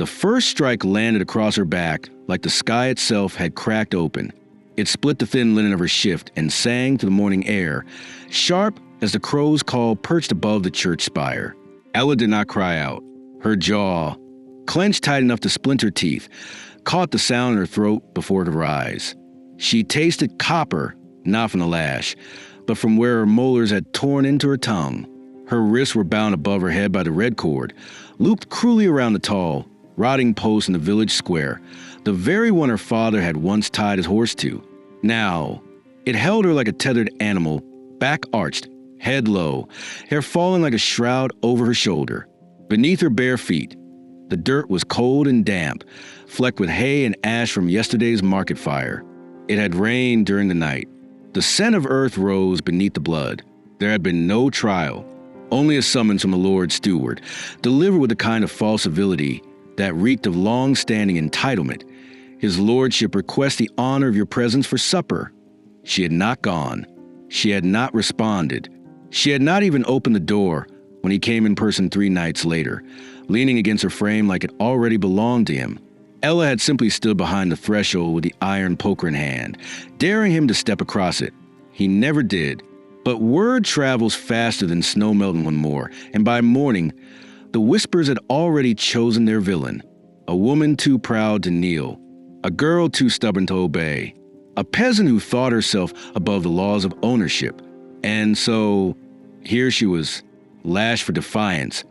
The first strike landed across her back like the sky itself had cracked open. It split the thin linen of her shift and sang to the morning air, sharp as the crow's call perched above the church spire. Ella did not cry out. Her jaw, clenched tight enough to splinter teeth, caught the sound in her throat before it arise. She tasted copper, not from the lash, but from where her molars had torn into her tongue. Her wrists were bound above her head by the red cord, looped cruelly around the tall, rotting post in the village square, the very one her father had once tied his horse to. Now, it held her like a tethered animal, back arched, head low, hair falling like a shroud over her shoulder. Beneath her bare feet, the dirt was cold and damp, flecked with hay and ash from yesterday's market fire. It had rained during the night. The scent of earth rose beneath the blood. There had been no trial, only a summons from the Lord Steward, delivered with a kind of false civility that reeked of long-standing entitlement. His lordship requests the honor of your presence for supper. She had not gone. She had not responded. She had not even opened the door when he came in person 3 nights later, leaning against her frame like it already belonged to him. Ella had simply stood behind the threshold with the iron poker in hand, daring him to step across it. He never did. But word travels faster than snow melting one more, and by morning, the whispers had already chosen their villain. A woman too proud to kneel, a girl too stubborn to obey, a peasant who thought herself above the laws of ownership. And so, here she was, lashed for defiance,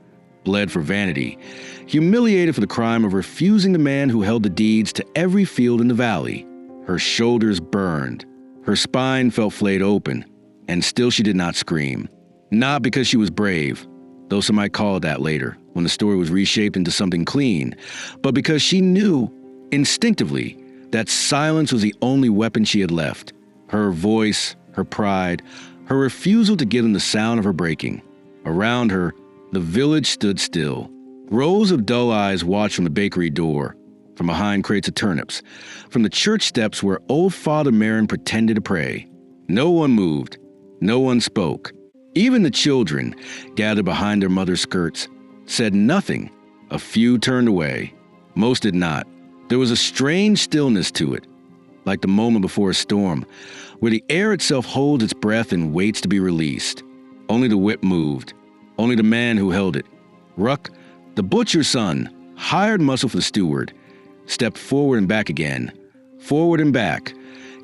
bled for vanity, humiliated for the crime of refusing the man who held the deeds to every field in the valley. Her shoulders burned, her spine felt flayed open, and still she did not scream. Not because she was brave, though some might call it that later, when the story was reshaped into something clean, but because she knew, instinctively, that silence was the only weapon she had left. Her voice, her pride, her refusal to give them the sound of her breaking. Around her, the village stood still. Rows of dull eyes watched from the bakery door, from behind crates of turnips, from the church steps where old Father Marin pretended to pray. No one moved. No one spoke. Even the children, gathered behind their mother's skirts, said nothing. A few turned away. Most did not. There was a strange stillness to it, like the moment before a storm, where the air itself holds its breath and waits to be released. Only the whip moved. Only the man who held it. Ruck, the butcher's son, hired muscle for the steward, stepped forward and back again, forward and back,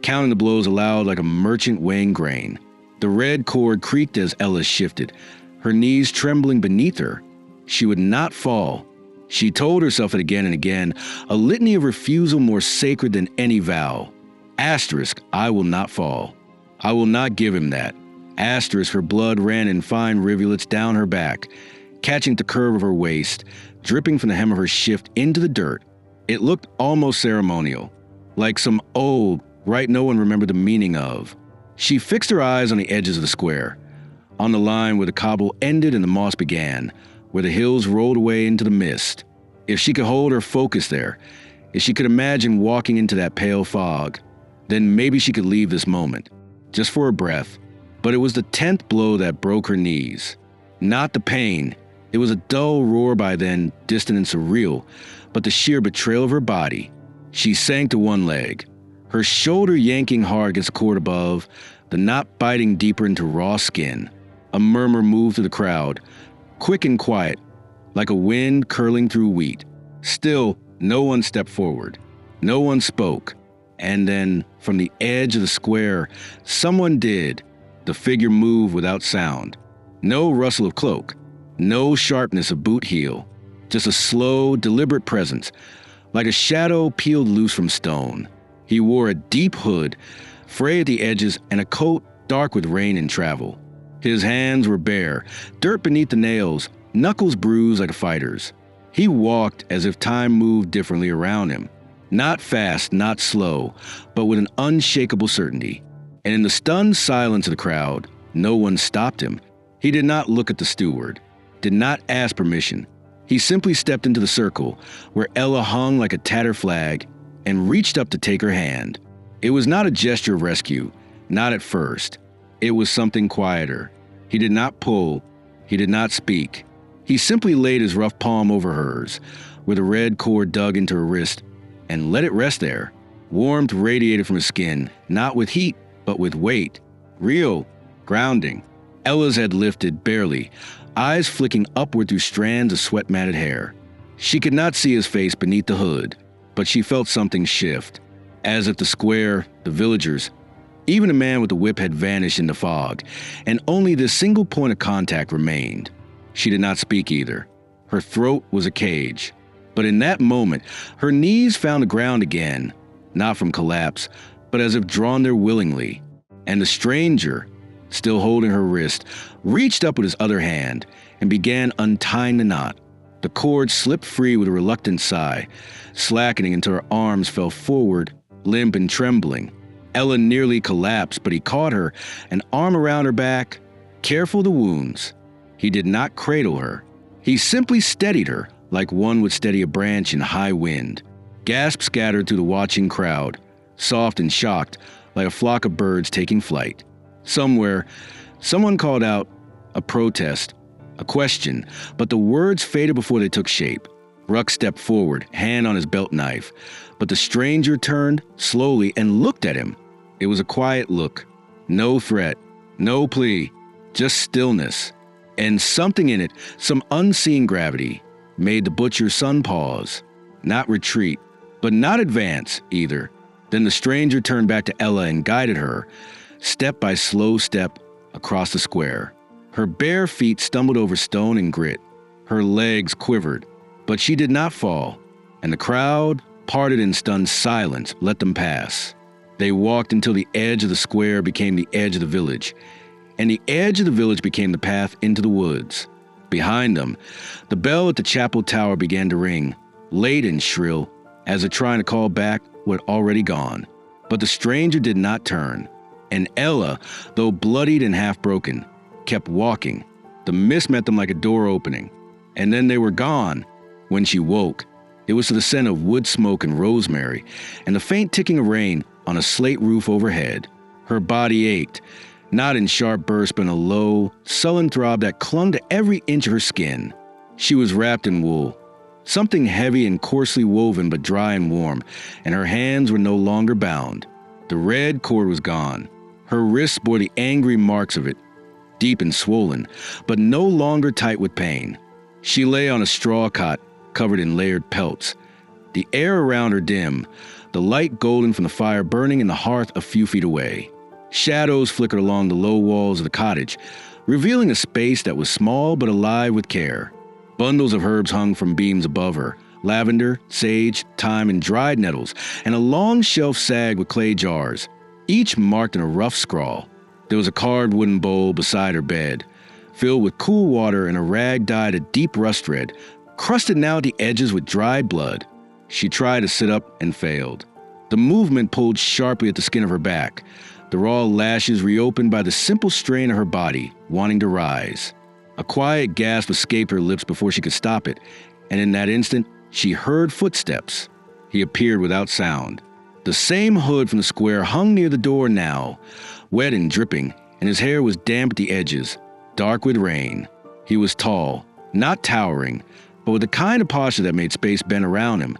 counting the blows aloud like a merchant weighing grain. The red cord creaked as Ella shifted, her knees trembling beneath her. She would not fall. She told herself it again and again, a litany of refusal more sacred than any vow. Asterisk, I will not fall. I will not give him that. Asterisk, her blood ran in fine rivulets down her back, catching at the curve of her waist, dripping from the hem of her shift into the dirt. It looked almost ceremonial, like some old rite no one remembered the meaning of. She fixed her eyes on the edges of the square, on the line where the cobble ended and the moss began, where the hills rolled away into the mist. If she could hold her focus there, if she could imagine walking into that pale fog, then maybe she could leave this moment, just for a breath. But it was the 10th blow that broke her knees. Not the pain. It was a dull roar by then, distant and surreal, but the sheer betrayal of her body. She sank to one leg, her shoulder yanking hard against the cord above, the knot biting deeper into raw skin. A murmur moved through the crowd, quick and quiet, like a wind curling through wheat. Still, no one stepped forward. No one spoke. And then, from the edge of the square, someone did. The figure moved without sound. No rustle of cloak. No sharpness of boot heel. Just a slow, deliberate presence, like a shadow peeled loose from stone. He wore a deep hood, frayed at the edges, and a coat dark with rain and travel. His hands were bare, dirt beneath the nails, knuckles bruised like a fighter's. He walked as if time moved differently around him. Not fast, not slow, but with an unshakable certainty. And in the stunned silence of the crowd, no one stopped him. He did not look at the steward, did not ask permission. He simply stepped into the circle, where Ella hung like a tattered flag, and reached up to take her hand. It was not a gesture of rescue, not at first. It was something quieter. He did not pull. He did not speak. He simply laid his rough palm over hers, where the red cord dug into her wrist, and let it rest there. Warmth radiated from his skin, not with heat, but with weight. Real, grounding. Ella's head lifted, barely, eyes flicking upward through strands of sweat-matted hair. She could not see his face beneath the hood, but she felt something shift, as if the square, the villagers, even the man with the whip had vanished in the fog, and only this single point of contact remained. She did not speak either. Her throat was a cage. But in that moment, her knees found the ground again, not from collapse, but as if drawn there willingly. And the stranger, still holding her wrist, reached up with his other hand and began untying the knot. The cord slipped free with a reluctant sigh, slackening until her arms fell forward, limp and trembling. Ella nearly collapsed, but he caught her, an arm around her back, careful of the wounds. He did not cradle her. He simply steadied her, like one would steady a branch in high wind. Gasps scattered through the watching crowd, soft and shocked, like a flock of birds taking flight. Somewhere, someone called out a protest, a question, but the words faded before they took shape. Ruck stepped forward, hand on his belt knife, but the stranger turned slowly and looked at him. It was a quiet look. No threat, no plea, just stillness. And something in it, some unseen gravity, made the butcher's son pause. Not retreat, but not advance either. Then the stranger turned back to Ella and guided her, step by slow step, across the square. Her bare feet stumbled over stone and grit. Her legs quivered, but she did not fall, and the crowd, parted in stunned silence, let them pass. They walked until the edge of the square became the edge of the village, and the edge of the village became the path into the woods. Behind them, the bell at the chapel tower began to ring, late and shrill, as if trying to call back what had already gone. But the stranger did not turn, and Ella, though bloodied and half-broken, kept walking. The mist met them like a door opening, and then they were gone. When she woke, it was to the scent of wood smoke and rosemary, and the faint ticking of rain on a slate roof overhead. Her body ached, not in sharp bursts, but in a low, sullen throb that clung to every inch of her skin. She was wrapped in wool, something heavy and coarsely woven but dry and warm, and her hands were no longer bound. The red cord was gone. Her wrists bore the angry marks of it, deep and swollen, but no longer tight with pain. She lay on a straw cot, covered in layered pelts. The air around her dim, the light golden from the fire burning in the hearth a few feet away. Shadows flickered along the low walls of the cottage, revealing a space that was small but alive with care. Bundles of herbs hung from beams above her, lavender, sage, thyme, and dried nettles, and a long shelf sagged with clay jars, each marked in a rough scrawl. There was a carved wooden bowl beside her bed, filled with cool water and a rag dyed a deep rust red, crusted now at the edges with dried blood. She tried to sit up and failed. The movement pulled sharply at the skin of her back, the raw lashes reopened by the simple strain of her body, wanting to rise. A quiet gasp escaped her lips before she could stop it, and in that instant, she heard footsteps. He appeared without sound. The same hood from the square hung near the door now, wet and dripping, and his hair was damp at the edges, dark with rain. He was tall, not towering, but with the kind of posture that made space bend around him,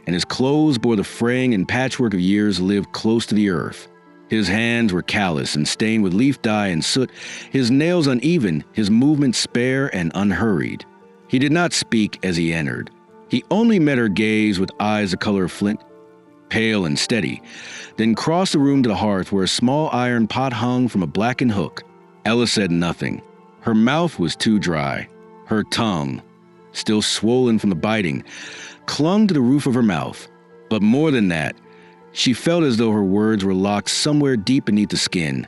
and his clothes bore the fraying and patchwork of years lived close to the earth. His hands were callous and stained with leaf dye and soot, his nails uneven, his movements spare and unhurried. He did not speak as he entered. He only met her gaze with eyes the color of flint, pale and steady, then crossed the room to the hearth where a small iron pot hung from a blackened hook. Ella said nothing. Her mouth was too dry. Her tongue, still swollen from the biting, clung to the roof of her mouth. But more than that, she felt as though her words were locked somewhere deep beneath the skin,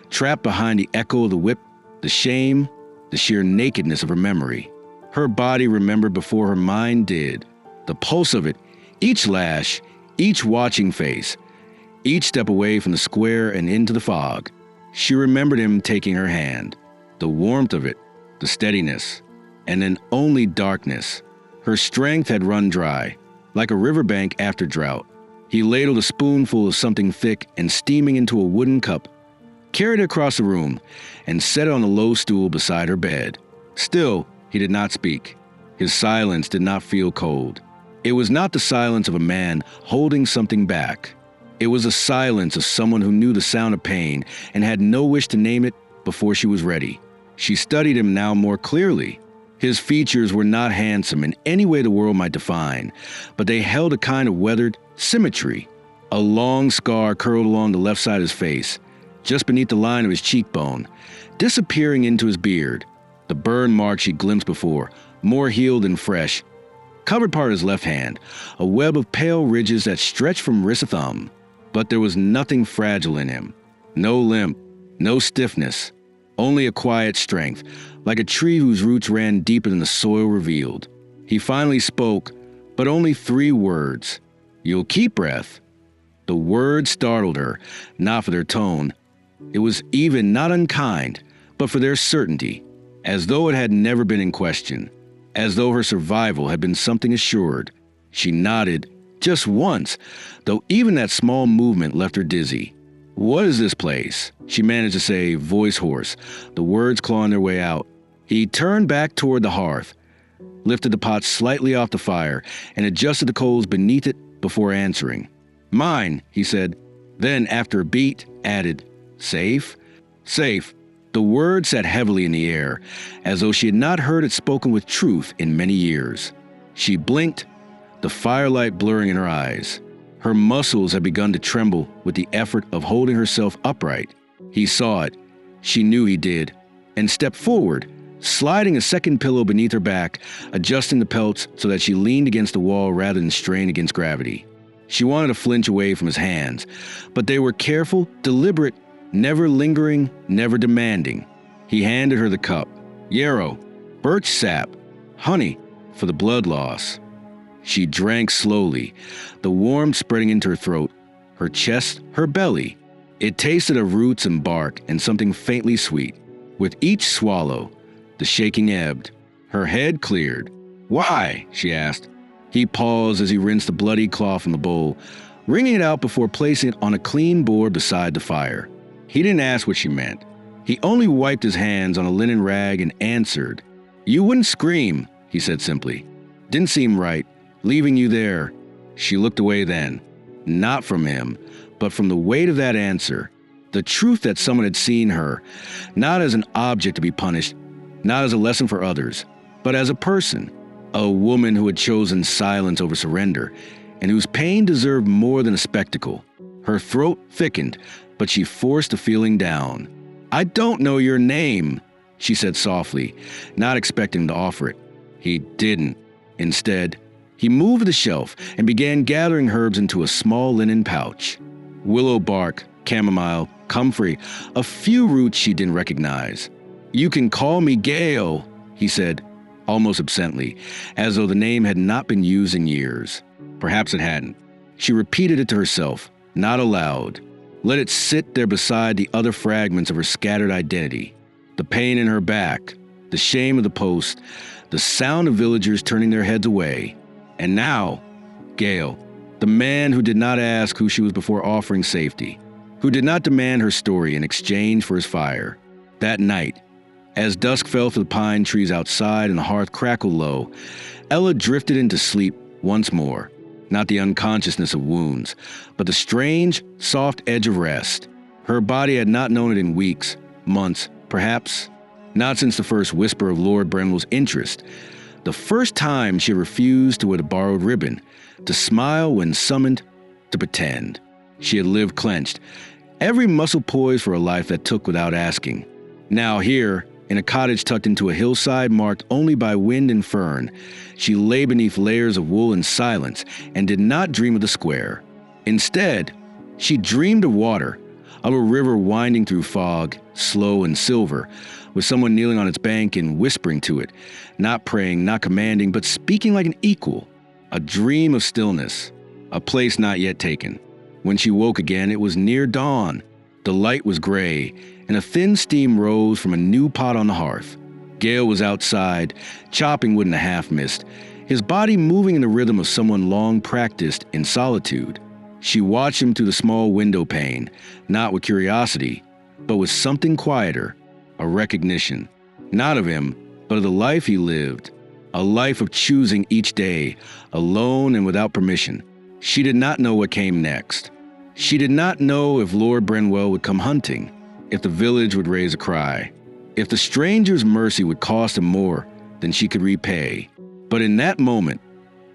trapped behind the echo of the whip, the shame, the sheer nakedness of her memory. Her body remembered before her mind did. The pulse of it, each lash, each watching face, each step away from the square and into the fog. She remembered him taking her hand, the warmth of it, the steadiness, and then only darkness. Her strength had run dry, like a riverbank after drought. He ladled a spoonful of something thick and steaming into a wooden cup, carried it across the room, and set it on a low stool beside her bed. Still, He did not speak. His silence did not feel cold. It was not the silence of a man holding something back. It was the silence of someone who knew the sound of pain and had no wish to name it before she was ready. She studied him now more clearly. His features were not handsome in any way the world might define, but they held a kind of weathered symmetry. A long scar curled along the left side of his face, just beneath the line of his cheekbone, disappearing into his beard. The burn mark she glimpsed before, more healed and fresh, covered part of his left hand, a web of pale ridges that stretched from wrist to thumb. But there was nothing fragile in him. No limp, no stiffness, only a quiet strength, like a tree whose roots ran deeper than the soil revealed. He finally spoke, but only 3 words. "You'll keep breath." The words startled her, not for their tone. It was even not unkind, but for their certainty, as though it had never been in question, as though her survival had been something assured. She nodded, just once, though even that small movement left her dizzy. "What is this place?" she managed to say, voice hoarse, the words clawing their way out. He turned back toward the hearth, lifted the pot slightly off the fire, and adjusted the coals beneath it before answering. "Mine," he said. Then, after a beat, added, "Safe?" "Safe." The word sat heavily in the air, as though she had not heard it spoken with truth in many years. She blinked, the firelight blurring in her eyes. Her muscles had begun to tremble with the effort of holding herself upright. He saw it. She knew he did, and stepped forward, sliding a second pillow beneath her back, adjusting the pelts so that she leaned against the wall rather than strain against gravity. She wanted to flinch away from his hands, but they were careful, deliberate, never lingering, never demanding. He handed her the cup. Yarrow, birch sap, honey, for the blood loss. She drank slowly, the warmth spreading into her throat, her chest, her belly. It tasted of roots and bark and something faintly sweet. With each swallow, the shaking ebbed. Her head cleared. "Why?" she asked. He paused as he rinsed the bloody cloth from the bowl, wringing it out before placing it on a clean board beside the fire. He didn't ask what she meant. He only wiped his hands on a linen rag and answered. "You wouldn't scream," he said simply. "Didn't seem right, leaving you there." She looked away then, not from him, but from the weight of that answer, the truth that someone had seen her, not as an object to be punished, not as a lesson for others, but as a person, a woman who had chosen silence over surrender, and whose pain deserved more than a spectacle. Her throat thickened, but she forced the feeling down. "I don't know your name," she said softly, not expecting him to offer it. He didn't. Instead, he moved to the shelf and began gathering herbs into a small linen pouch. Willow bark, chamomile, comfrey, a few roots she didn't recognize. "You can call me Gale," he said, almost absently, as though the name had not been used in years. Perhaps it hadn't. She repeated it to herself, not aloud. Let it sit there beside the other fragments of her scattered identity. The pain in her back, the shame of the post, the sound of villagers turning their heads away. And now, Gale, the man who did not ask who she was before offering safety, who did not demand her story in exchange for his fire. That night, as dusk fell through the pine trees outside and the hearth crackled low, Ella drifted into sleep once more. Not the unconsciousness of wounds, but the strange, soft edge of rest. Her body had not known it in weeks, months, perhaps. Not since the first whisper of Lord Brenwell's interest. The first time she refused to wear the borrowed ribbon, to smile when summoned, to pretend. She had lived clenched, every muscle poised for a life that took without asking. Now here, in a cottage tucked into a hillside marked only by wind and fern, she lay beneath layers of wool in silence and did not dream of the square. Instead, she dreamed of water, of a river winding through fog, slow and silver, with someone kneeling on its bank and whispering to it, not praying, not commanding, but speaking like an equal. A dream of stillness, a place not yet taken. When she woke again, it was near dawn. The light was gray, and a thin steam rose from a new pot on the hearth. Gale was outside, chopping wood in a half-mist, his body moving in the rhythm of someone long practiced in solitude. She watched him through the small window pane, not with curiosity, but with something quieter, a recognition, not of him, but of the life he lived, a life of choosing each day, alone and without permission. She did not know what came next. She did not know if Lord Brenwell would come hunting, if the village would raise a cry, if the stranger's mercy would cost him more than she could repay. But in that moment,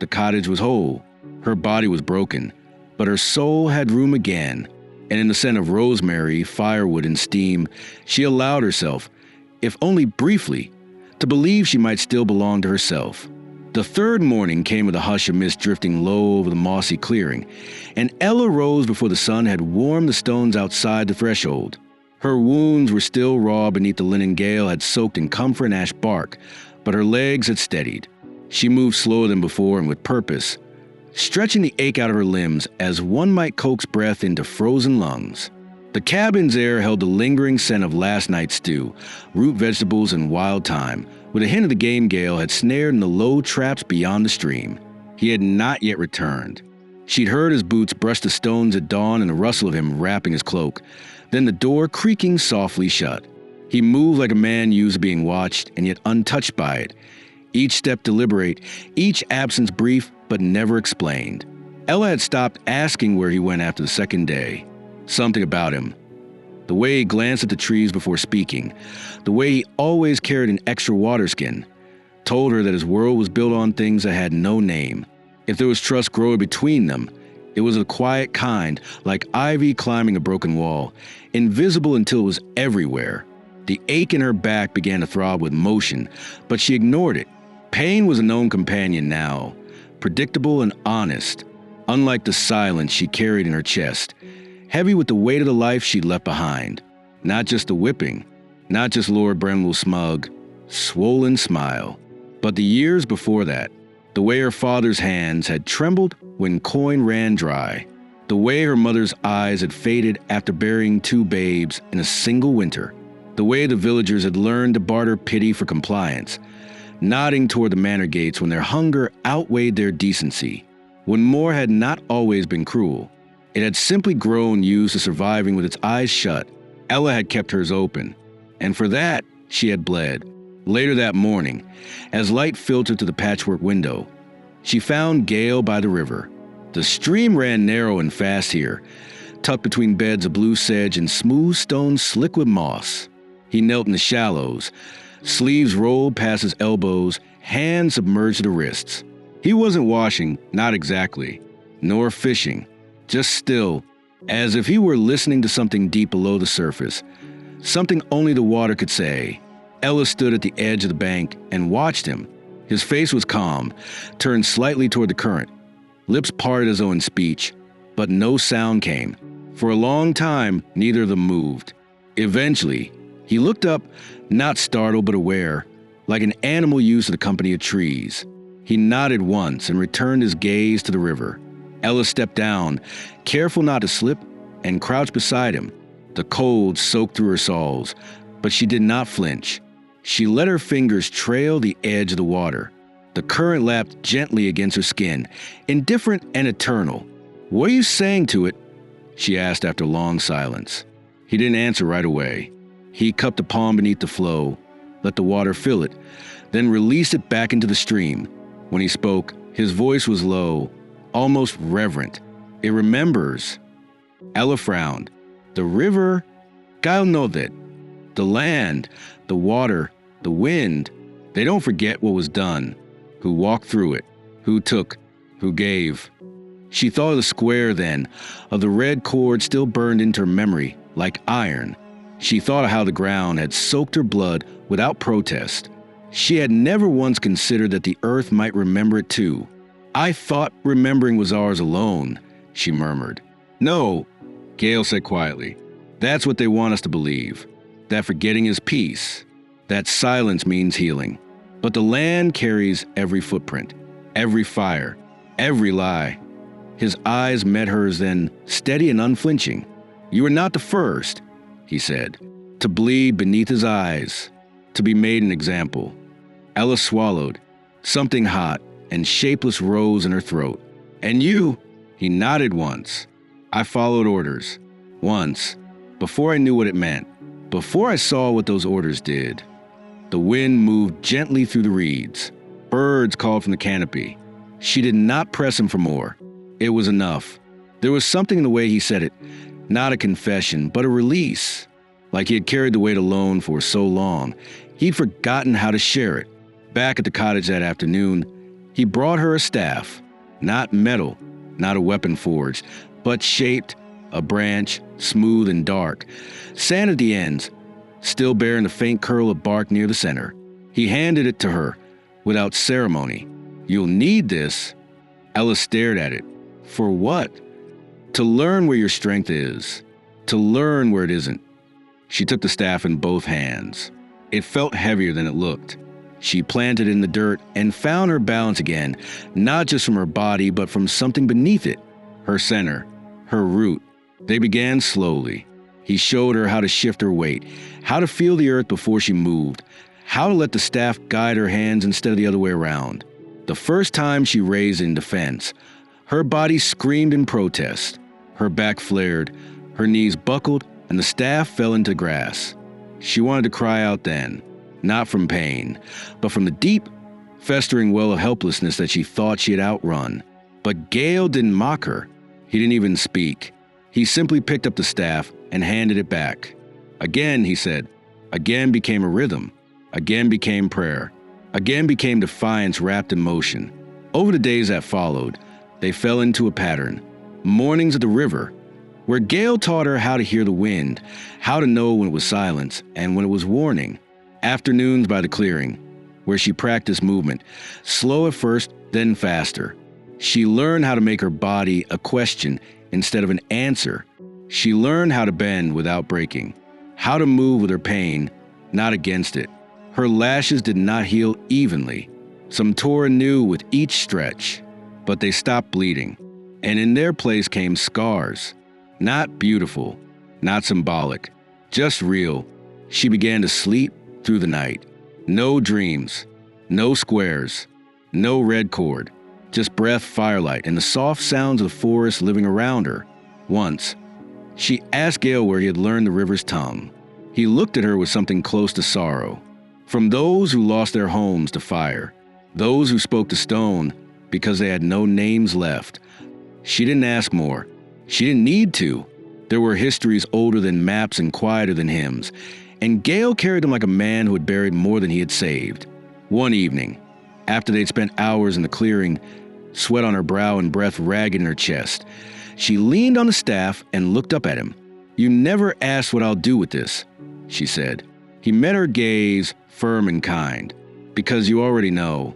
the cottage was whole. Her body was broken, but her soul had room again, and in the scent of rosemary, firewood, and steam, she allowed herself, if only briefly, to believe she might still belong to herself. The third morning came with a hush of mist drifting low over the mossy clearing, and Ella rose before the sun had warmed the stones outside the threshold. Her wounds were still raw beneath the linen Gale had soaked in camphor and ash bark, but her legs had steadied. She moved slower than before and with purpose, stretching the ache out of her limbs as one might coax breath into frozen lungs. The cabin's air held the lingering scent of last night's stew, root vegetables, and wild thyme, with a hint of the game Gale had snared in the low traps beyond the stream. He had not yet returned. She'd heard his boots brush the stones at dawn and the rustle of him wrapping his cloak, then the door creaking softly shut. He moved like a man used to being watched and yet untouched by it, each step deliberate, each absence brief but never explained. Ella had stopped asking where he went after the second day. Something about him. The way he glanced at the trees before speaking, the way he always carried an extra water skin, told her that his world was built on things that had no name. If there was trust growing between them, it was a quiet kind, like ivy climbing a broken wall, invisible until it was everywhere. The ache in her back began to throb with motion, but she ignored it. Pain was a known companion now, predictable and honest, unlike the silence she carried in her chest, heavy with the weight of the life she'd left behind. Not just the whipping, not just Lord Brenwell's smug, swollen smile, but the years before that, the way her father's hands had trembled when coin ran dry, the way her mother's eyes had faded after burying 2 babes in a single winter, the way the villagers had learned to barter pity for compliance, nodding toward the manor gates when their hunger outweighed their decency, when more had not always been cruel. It had simply grown used to surviving with its eyes shut. Ella had kept hers open, and for that she had bled. Later that morning, as light filtered through the patchwork window, she found Gale by the river. The stream ran narrow and fast here, tucked between beds of blue sedge and smooth stones slick with moss. He knelt in the shallows, sleeves rolled past his elbows, hands submerged to the wrists. He wasn't washing, not exactly, nor fishing, just still, as if he were listening to something deep below the surface, something only the water could say. Ella stood at the edge of the bank and watched him. His face was calm, turned slightly toward the current, lips parted as though in speech, but no sound came. For a long time, neither of them moved. Eventually, he looked up, not startled but aware, like an animal used to the company of trees. He nodded once and returned his gaze to the river. Ella stepped down, careful not to slip, and crouched beside him. The cold soaked through her soles, but she did not flinch. She let her fingers trail the edge of the water. The current lapped gently against her skin, indifferent and eternal. "What are you saying to it?" she asked after a long silence. He didn't answer right away. He cupped the palm beneath the flow, let the water fill it, then released it back into the stream. When he spoke, his voice was low, almost reverent. "It remembers." Ella frowned. "The river? Gyle know that. The land, the water, the wind, they don't forget what was done, who walked through it, who took, who gave." She thought of the square then, of the red cord still burned into her memory, like iron. She thought of how the ground had soaked her blood without protest. She had never once considered that the earth might remember it too. "I thought remembering was ours alone," she murmured. "No," Gale said quietly. "That's what they want us to believe. That forgetting is peace. That silence means healing. But the land carries every footprint, every fire, every lie." His eyes met hers then, steady and unflinching. "You are not the first," he said, to bleed beneath his eyes, to be made an example. Ella swallowed. Something hot and shapeless rose in her throat. "And you?" He nodded once. "I followed orders. Once. Before I knew what it meant. Before I saw what those orders did." The wind moved gently through the reeds. Birds called from the canopy. She did not press him for more. It was enough. There was something in the way he said it, not a confession, but a release. Like he had carried the weight alone for so long, he'd forgotten how to share it. Back at the cottage that afternoon, he brought her a staff, not metal, not a weapon forged, but shaped, a branch, smooth and dark, sand at the ends, still bearing the faint curl of bark near the center. He handed it to her, without ceremony. "You'll need this." Ella stared at it. "For what?" "To learn where your strength is. To learn where it isn't." She took the staff in both hands. It felt heavier than it looked. She planted it in the dirt and found her balance again, not just from her body, but from something beneath it. Her center, her root. They began slowly. He showed her how to shift her weight, how to feel the earth before she moved, how to let the staff guide her hands instead of the other way around. The first time she raised in defense, her body screamed in protest. Her back flared, her knees buckled, and the staff fell into grass. She wanted to cry out then, not from pain, but from the deep, festering well of helplessness that she thought she had outrun. But Gale didn't mock her. He didn't even speak. He simply picked up the staff and handed it back. Again, he said, again became a rhythm, again became prayer, again became defiance wrapped in motion. Over the days that followed, they fell into a pattern. Mornings at the river, where Gale taught her how to hear the wind, how to know when it was silence and when it was warning. Afternoons by the clearing, where she practiced movement, slow at first, then faster. She learned how to make her body a question instead of an answer. She learned how to bend without breaking, how to move with her pain, not against it. Her lashes did not heal evenly. Some tore anew with each stretch, but they stopped bleeding, and in their place came scars. Not beautiful, not symbolic, just real. She began to sleep through the night. No dreams, no squares, no red cord, just breath, firelight, and the soft sounds of the forest living around her. Once, she asked Gale where he had learned the river's tongue. He looked at her with something close to sorrow. From those who lost their homes to fire, those who spoke to stone because they had no names left. She didn't ask more. She didn't need to. There were histories older than maps and quieter than hymns, and Gale carried them like a man who had buried more than he had saved. One evening, after they'd spent hours in the clearing, sweat on her brow and breath ragged in her chest, she leaned on the staff and looked up at him. "You never asked what I'll do with this," she said. He met her gaze, firm and kind. "Because you already know."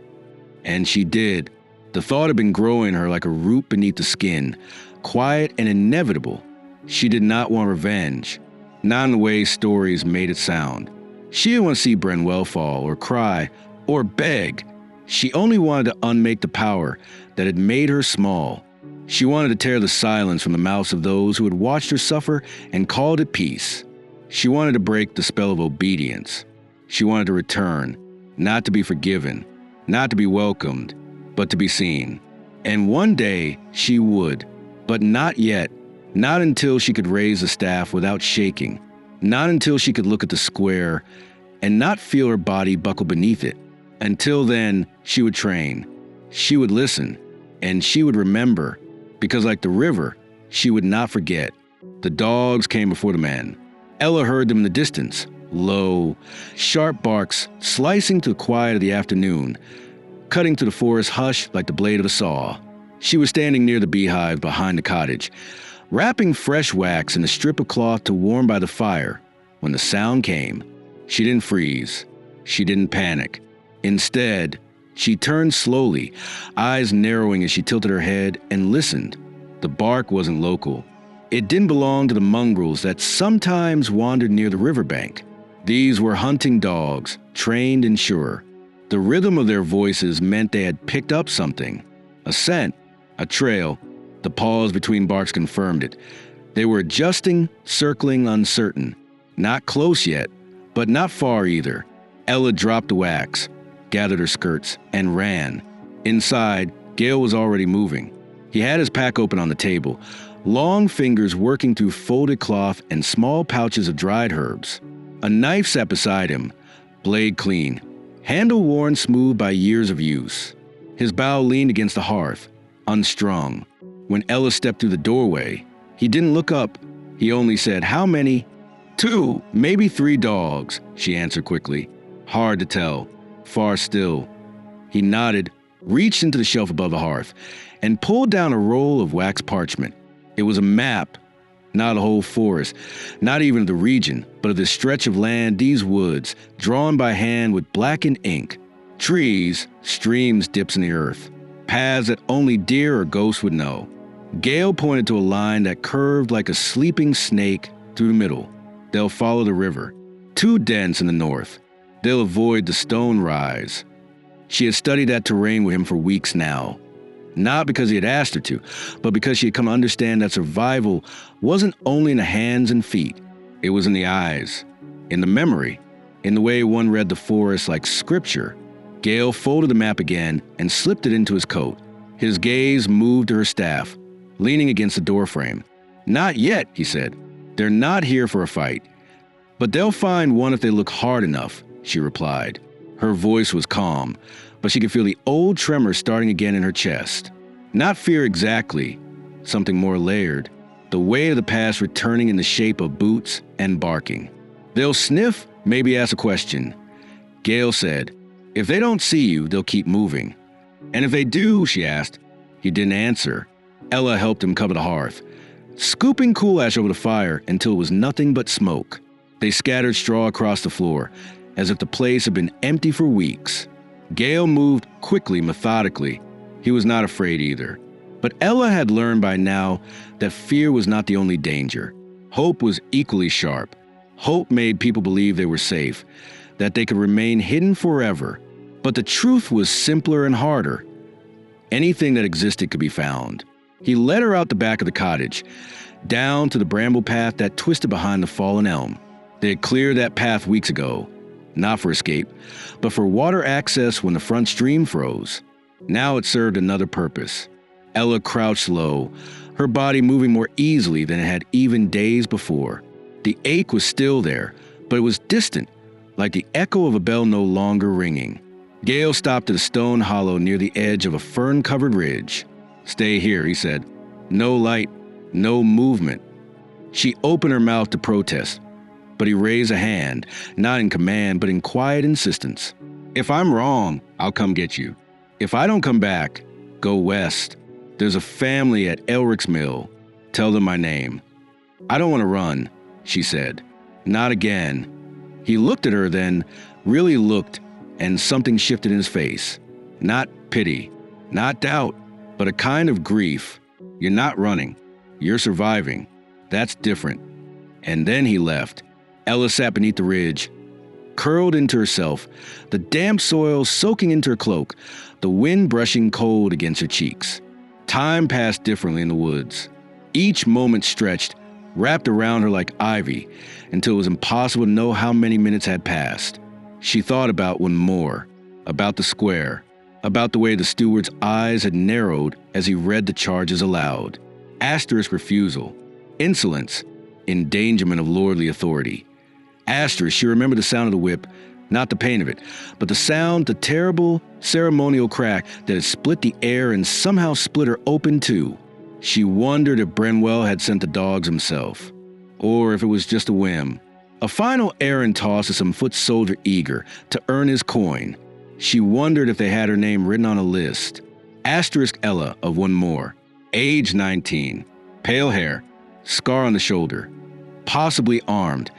And she did. The thought had been growing in her like a root beneath the skin, quiet and inevitable. She did not want revenge, not in the way stories made it sound. She didn't want to see Brenwell fall or cry or beg. She only wanted to unmake the power that had made her small. She wanted to tear the silence from the mouths of those who had watched her suffer and called it peace. She wanted to break the spell of obedience. She wanted to return, not to be forgiven, not to be welcomed, but to be seen. And one day she would, but not yet. Not until she could raise the staff without shaking. Not until she could look at the square and not feel her body buckle beneath it. Until then, she would train. She would listen, and she would remember, because like the river, she would not forget. The dogs came before the men. Ella heard them in the distance, low, sharp barks slicing through the quiet of the afternoon, cutting through the forest hush like the blade of a saw. She was standing near the beehive behind the cottage, wrapping fresh wax in a strip of cloth to warm by the fire. When the sound came, she didn't freeze. She didn't panic. Instead, she turned slowly, eyes narrowing as she tilted her head and listened. The bark wasn't local. It didn't belong to the mongrels that sometimes wandered near the riverbank. These were hunting dogs, trained and sure. The rhythm of their voices meant they had picked up something. A scent, a trail. The pause between barks confirmed it. They were adjusting, circling, uncertain. Not close yet, but not far either. Ella dropped the wax, gathered her skirts, and ran. Inside, Gale was already moving. He had his pack open on the table, long fingers working through folded cloth and small pouches of dried herbs. A knife sat beside him, blade clean, handle worn smooth by years of use. His bow leaned against the hearth, unstrung. When Ella stepped through the doorway, he didn't look up. He only said, "How many?" "2, maybe 3 dogs," she answered quickly. "Hard to tell. Far still." He nodded, reached into the shelf above the hearth, and pulled down a roll of wax parchment. It was a map, not a whole forest, not even of the region, but of this stretch of land, these woods, drawn by hand with blackened ink. Trees, streams, dips in the earth, paths that only deer or ghosts would know. Gale pointed to a line that curved like a sleeping snake through the middle. They'll follow the river. Too dense in the north. They'll avoid the stone rise. She had studied that terrain with him for weeks now. Not because he had asked her to, but because she had come to understand that survival wasn't only in the hands and feet. It was in the eyes, in the memory, in the way one read the forest like scripture. Gale folded the map again and slipped it into his coat. His gaze moved to her staff, leaning against the doorframe. "Not yet," he said. "They're not here for a fight. But they'll find one if they look hard enough," she replied. Her voice was calm, but she could feel the old tremor starting again in her chest. Not fear exactly, something more layered. The weight of the past returning in the shape of boots and barking. "They'll sniff, maybe ask a question." Gale said, "If they don't see you, they'll keep moving." "And if they do?" she asked. He didn't answer. Ella helped him cover the hearth, scooping cool ash over the fire until it was nothing but smoke. They scattered straw across the floor, as if the place had been empty for weeks. Gale moved quickly, methodically. He was not afraid either. But Ella had learned by now that fear was not the only danger. Hope was equally sharp. Hope made people believe they were safe, that they could remain hidden forever. But the truth was simpler and harder. Anything that existed could be found. He led her out the back of the cottage, down to the bramble path that twisted behind the fallen elm. They had cleared that path weeks ago, not for escape, but for water access when the front stream froze. Now it served another purpose. Ella crouched low, her body moving more easily than it had even days before. The ache was still there, but it was distant, like the echo of a bell no longer ringing. Gale stopped at a stone hollow near the edge of a fern-covered ridge. "Stay here," he said. "No light, no movement." She opened her mouth to protest, but he raised a hand, not in command, but in quiet insistence. "If I'm wrong, I'll come get you. If I don't come back, go west. There's a family at Elric's Mill. Tell them my name." "I don't want to run," she said. "Not again." He looked at her then, really looked, and something shifted in his face. Not pity, not doubt, but a kind of grief. "You're not running. You're surviving. That's different." And then he left. Ella sat beneath the ridge, curled into herself, the damp soil soaking into her cloak, the wind brushing cold against her cheeks. Time passed differently in the woods. Each moment stretched, wrapped around her like ivy, until it was impossible to know how many minutes had passed. She thought about one more, about the square, about the way the steward's eyes had narrowed as he read the charges aloud. Asterisk refusal, insolence, endangerment of lordly authority. Asterisk, she remembered the sound of the whip, not the pain of it, but the sound, the terrible, ceremonial crack that had split the air and somehow split her open too. She wondered if Brenwell had sent the dogs himself, or if it was just a whim. A final errand toss to some foot soldier eager to earn his coin. She wondered if they had her name written on a list. Asterisk Ella of one more. Age 19. Pale hair. Scar on the shoulder. Possibly armed.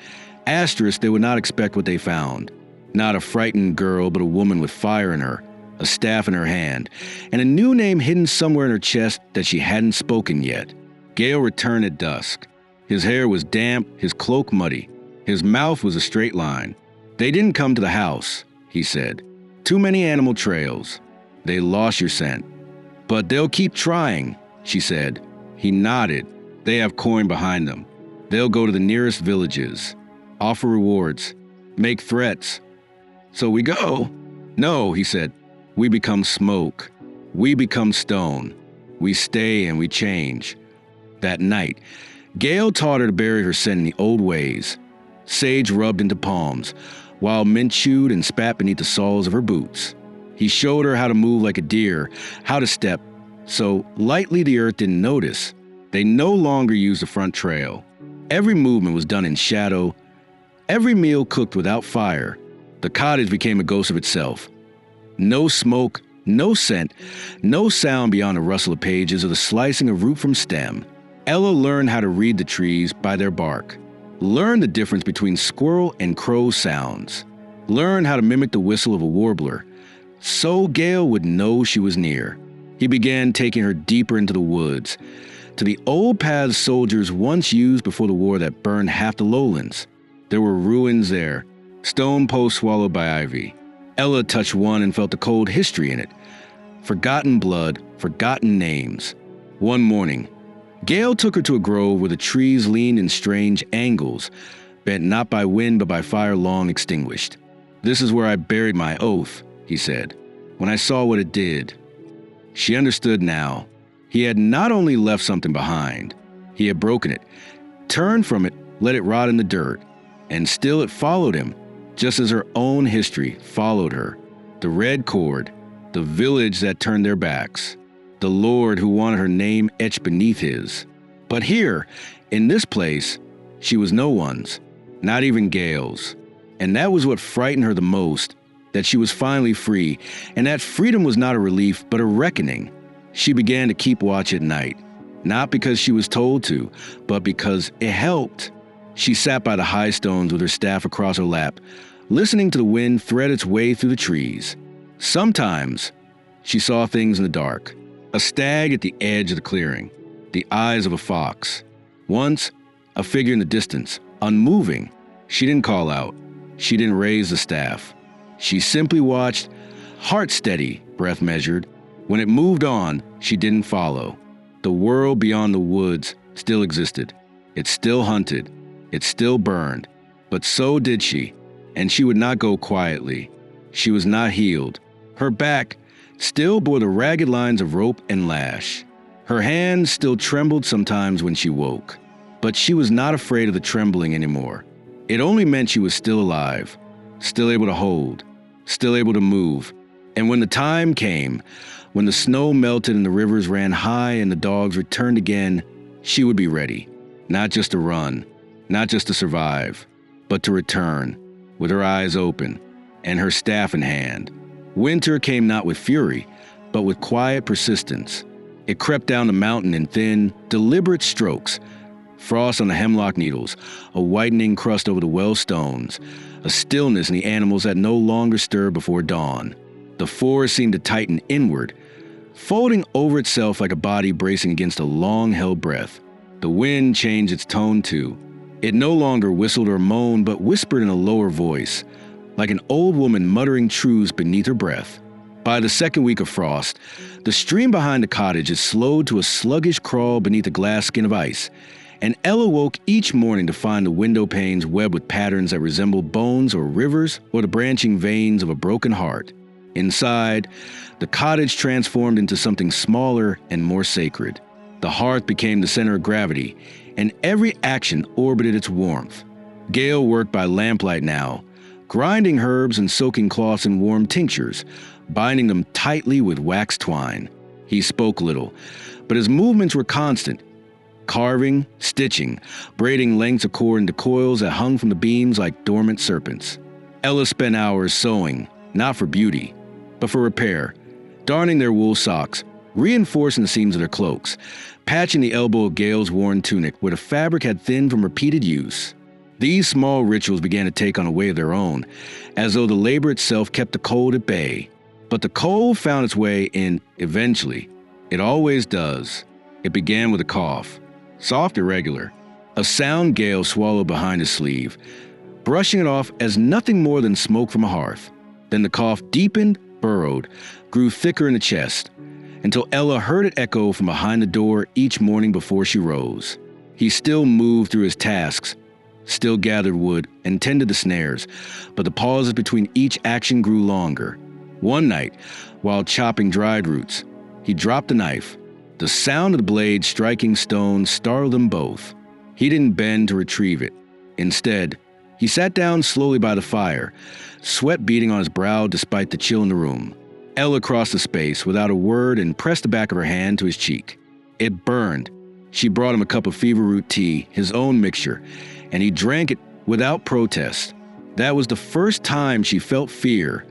Asterisk they would not expect what they found. Not a frightened girl, but a woman with fire in her, a staff in her hand, and a new name hidden somewhere in her chest that she hadn't spoken yet. Gale returned at dusk. His hair was damp, his cloak muddy. His mouth was a straight line. "They didn't come to the house," he said. "Too many animal trails. They lost your scent." "But they'll keep trying," she said. He nodded. "They have coin behind them. They'll go to the nearest villages, offer rewards, make threats. So we go." "No," he said. "We become smoke. We become stone. We stay and we change." That night, Gale taught her to bury her scent in the old ways. Sage rubbed into palms, while mint chewed and spat beneath the soles of her boots. He showed her how to move like a deer, how to step, so lightly the earth didn't notice. They no longer used the front trail. Every movement was done in shadow, every meal cooked without fire. The cottage became a ghost of itself. No smoke, no scent, no sound beyond the rustle of pages or the slicing of root from stem. Ella learned how to read the trees by their bark, learned the difference between squirrel and crow sounds, learned how to mimic the whistle of a warbler, so Gale would know she was near. He began taking her deeper into the woods, to the old paths soldiers once used before the war that burned half the lowlands. There were ruins there, stone posts swallowed by ivy. Ella touched one and felt the cold history in it. Forgotten blood, forgotten names. One morning, Gale took her to a grove where the trees leaned in strange angles, bent not by wind but by fire long extinguished. "This is where I buried my oath," he said, "when I saw what it did." She understood now. He had not only left something behind, he had broken it, turned from it, let it rot in the dirt, and still it followed him, just as her own history followed her. The red cord, the village that turned their backs, the lord who wanted her name etched beneath his. But here, in this place, she was no one's, not even Gale's. And that was what frightened her the most, that she was finally free, and that freedom was not a relief but a reckoning. She began to keep watch at night, not because she was told to, but because it helped. She sat by the high stones with her staff across her lap, listening to the wind thread its way through the trees. Sometimes, she saw things in the dark. A stag at the edge of the clearing, the eyes of a fox. Once, a figure in the distance, unmoving. She didn't call out. She didn't raise the staff. She simply watched, heart steady, breath measured. When it moved on, she didn't follow. The world beyond the woods still existed. It still hunted. It still burned. But so did she, and she would not go quietly. She was not healed. Her back still bore the ragged lines of rope and lash. Her hands still trembled sometimes when she woke. But she was not afraid of the trembling anymore. It only meant she was still alive, still able to hold, still able to move. And when the time came, when the snow melted and the rivers ran high and the dogs returned again, she would be ready, not just to run, not just to survive, but to return, with her eyes open and her staff in hand. Winter came not with fury, but with quiet persistence. It crept down the mountain in thin, deliberate strokes, frost on the hemlock needles, a whitening crust over the well stones, a stillness in the animals that no longer stirred before dawn. The forest seemed to tighten inward, folding over itself like a body bracing against a long-held breath. The wind changed its tone too. It no longer whistled or moaned, but whispered in a lower voice, like an old woman muttering truths beneath her breath. By the second week of frost, the stream behind the cottage had slowed to a sluggish crawl beneath a glass skin of ice, and Ella woke each morning to find the window panes webbed with patterns that resembled bones or rivers or the branching veins of a broken heart. Inside, the cottage transformed into something smaller and more sacred. The hearth became the center of gravity, and every action orbited its warmth. Gale worked by lamplight now, grinding herbs and soaking cloths in warm tinctures, binding them tightly with wax twine. He spoke little, but his movements were constant, carving, stitching, braiding lengths of cord into coils that hung from the beams like dormant serpents. Ella spent hours sewing, not for beauty, but for repair, darning their wool socks, reinforcing the seams of their cloaks, patching the elbow of Gale's worn tunic where the fabric had thinned from repeated use. These small rituals began to take on a way of their own, as though the labor itself kept the cold at bay. But the cold found its way in eventually. It always does. It began with a cough, soft and regular, a sound Gale swallowed behind his sleeve, brushing it off as nothing more than smoke from a hearth. Then the cough deepened, burrowed, grew thicker in the chest, until Ella heard it echo from behind the door each morning before she rose. He still moved through his tasks, still gathered wood and tended the snares, but the pauses between each action grew longer. One night, while chopping dried roots, he dropped the knife. The sound of the blade striking stone startled them both. He didn't bend to retrieve it. Instead, He sat down slowly by the fire, sweat beading on his brow despite the chill in the room. Ella crossed the space without a word and pressed the back of her hand to his cheek. It burned. She brought him a cup of fever root tea, his own mixture, and he drank it without protest. That was the first time she felt fear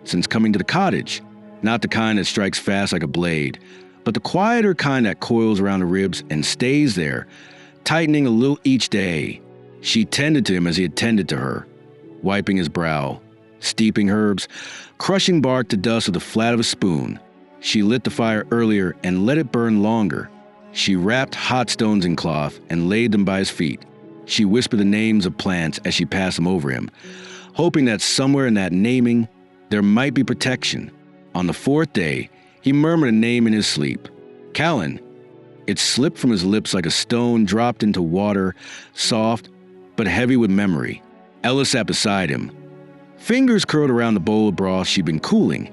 since coming to the cottage. Not the kind that strikes fast like a blade, but the quieter kind that coils around the ribs and stays there, tightening a little each day. She tended to him as he had tended to her, wiping his brow, steeping herbs, crushing bark to dust with the flat of a spoon. She lit the fire earlier and let it burn longer. She wrapped hot stones in cloth and laid them by his feet. She whispered the names of plants as she passed them over him, hoping that somewhere in that naming there might be protection. On the fourth day, he murmured a name in his sleep. Callan. It slipped from his lips like a stone dropped into water, soft but heavy with memory. Ella sat beside him. Fingers curled around the bowl of broth she'd been cooling,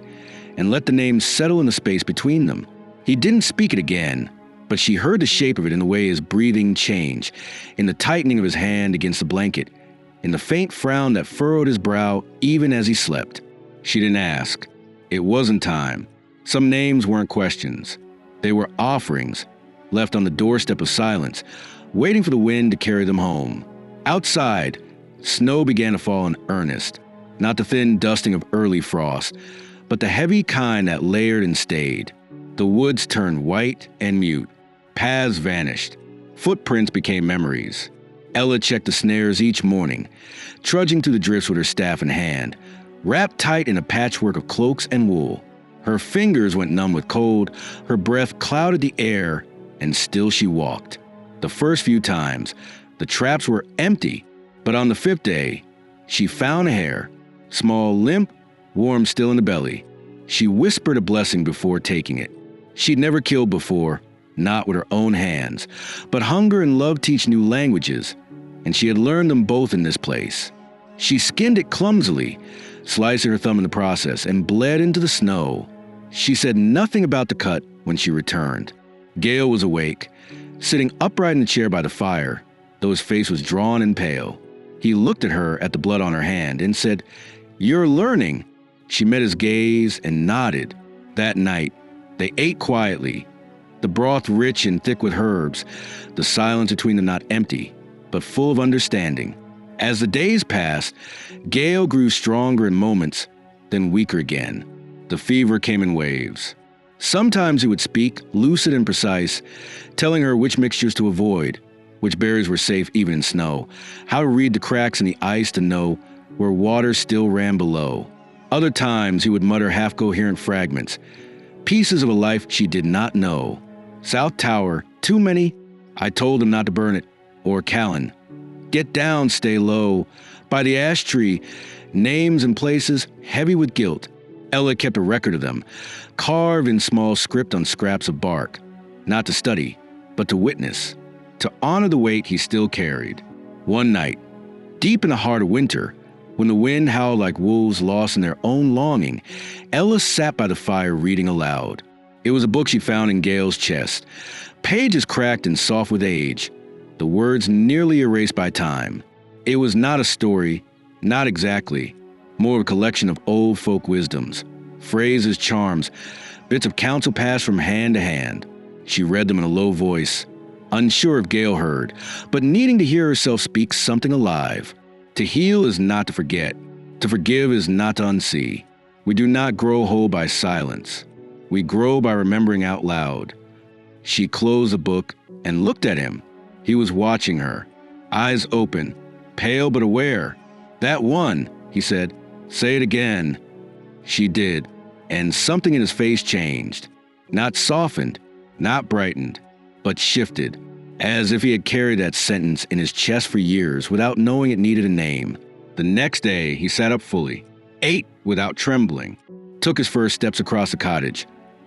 and let the name settle in the space between them. He didn't speak it again, but she heard the shape of it in the way his breathing changed, in the tightening of his hand against the blanket, in the faint frown that furrowed his brow even as he slept. She didn't ask. It wasn't time. Some names weren't questions. They were offerings, left on the doorstep of silence, waiting for the wind to carry them home. Outside, snow began to fall in earnest, not the thin dusting of early frost, but the heavy kind that layered and stayed. The woods turned white and mute. Paths vanished. Footprints became memories. Ella checked the snares each morning, trudging through the drifts with her staff in hand, wrapped tight in a patchwork of cloaks and wool. Her fingers went numb with cold, her breath clouded the air, and still she walked. The first few times, the traps were empty, but on the fifth day, she found a hare, small, limp, warm still in the belly. She whispered a blessing before taking it. She'd never killed before, not with her own hands, but hunger and love teach new languages, and she had learned them both in this place. She skinned it clumsily, slicing her thumb in the process, and bled into the snow. She said nothing about the cut when she returned. Gale was awake, sitting upright in the chair by the fire, though his face was drawn and pale. He looked at her at the blood on her hand and said, "You're learning." She met his gaze and nodded. That night, they ate quietly, the broth rich and thick with herbs, the silence between them not empty, but full of understanding. As the days passed, Gale grew stronger in moments, then weaker again. The fever came in waves. Sometimes he would speak, lucid and precise, telling her which mixtures to avoid, which berries were safe even in snow, how to read the cracks in the ice to know where water still ran below. Other times he would mutter half-coherent fragments, pieces of a life she did not know. South Tower, too many, I told him not to burn it, or Callan. Get down, stay low. By the ash tree, names and places heavy with guilt. Ella kept a record of them, carved in small script on scraps of bark, not to study, but to witness, to honor the weight he still carried. One night, deep in the heart of winter, when the wind howled like wolves lost in their own longing, Ella sat by the fire reading aloud. It was a book she found in Gale's chest, pages cracked and soft with age, the words nearly erased by time. It was not a story, not exactly, more of a collection of old folk wisdoms, phrases, charms, bits of counsel passed from hand to hand. She read them in a low voice, unsure if Gale heard, but needing to hear herself speak something alive. To heal is not to forget. To forgive is not to unsee. We do not grow whole by silence. We grow by remembering out loud. She closed the book and looked at him. He was watching her, eyes open, pale but aware. "That one," he said. "Say it again." She did, and something in his face changed. Not softened, not brightened, but shifted, as if he had carried that sentence in his chest for years without knowing it needed a name. The next day, he sat up fully, ate without trembling, took his first steps across the cottage.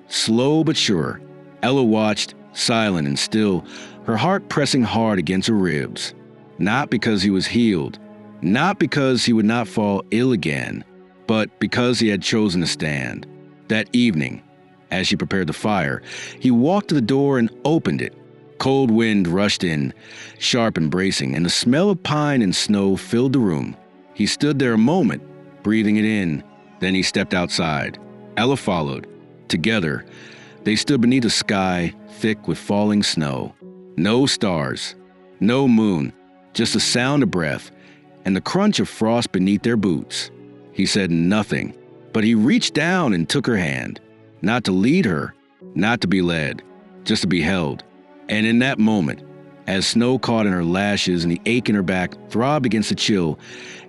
Slow but sure, Ella watched, silent and still, her heart pressing hard against her ribs. Not because he was healed, not because he would not fall ill again, but because he had chosen to stand. That evening, as she prepared the fire, he walked to the door and opened it. Cold wind rushed in, sharp and bracing, and the smell of pine and snow filled the room. He stood there a moment, breathing it in. Then he stepped outside. Ella followed. Together, they stood beneath a sky thick with falling snow. No stars, no moon, just the sound of breath and the crunch of frost beneath their boots. He said nothing, but he reached down and took her hand. Not to lead her, not to be led, just to be held. And in that moment, as snow caught in her lashes and the ache in her back throbbed against the chill,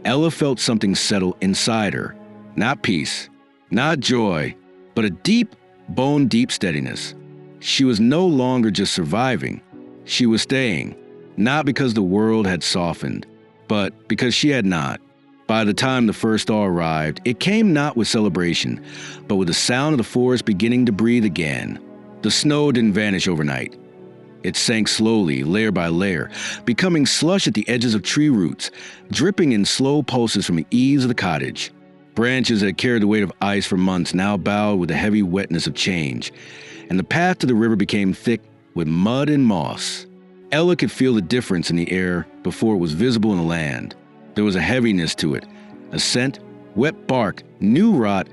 Ella felt something settle inside her. Not peace, not joy, but a deep, bone-deep steadiness. She was no longer just surviving. She was staying, not because the world had softened, but because she had not. By the time the first thaw arrived, it came not with celebration, but with the sound of the forest beginning to breathe again. The snow didn't vanish overnight. It sank slowly, layer by layer, becoming slush at the edges of tree roots, dripping in slow pulses from the eaves of the cottage. Branches that had carried the weight of ice for months now bowed with the heavy wetness of change, and the path to the river became thick with mud and moss. Ella could feel the difference in the air before it was visible in the land. There was a heaviness to it, a scent, wet bark, new rot,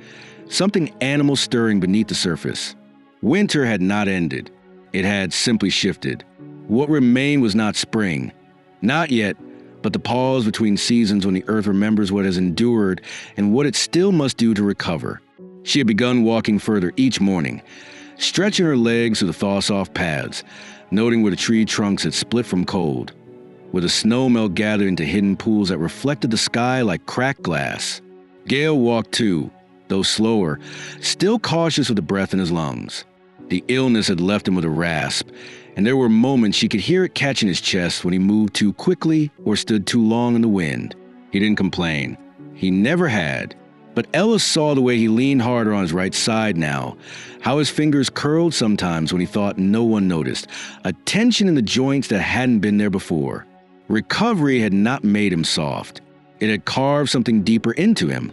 something animal stirring beneath the surface. Winter had not ended. It had simply shifted. What remained was not spring. Not yet, but the pause between seasons when the earth remembers what has endured and what it still must do to recover. She had begun walking further each morning, stretching her legs through the thaw-soft paths, noting where the tree trunks had split from cold, where the snow melt gathered into hidden pools that reflected the sky like cracked glass. Gale walked too, though slower, still cautious with the breath in his lungs. The illness had left him with a rasp, and there were moments she could hear it catch in his chest when he moved too quickly or stood too long in the wind. He didn't complain. He never had. But Ella saw the way he leaned harder on his right side now, how his fingers curled sometimes when he thought no one noticed, a tension in the joints that hadn't been there before. Recovery had not made him soft. It had carved something deeper into him,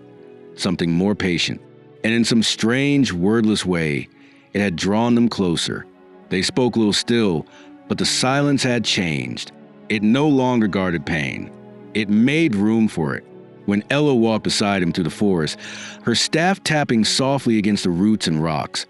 something more patient. And in some strange, wordless way, it had drawn them closer. They spoke a little still, but the silence had changed. It no longer guarded pain. It made room for it. When Ella walked beside him through the forest, her staff tapping softly against the roots and rocks,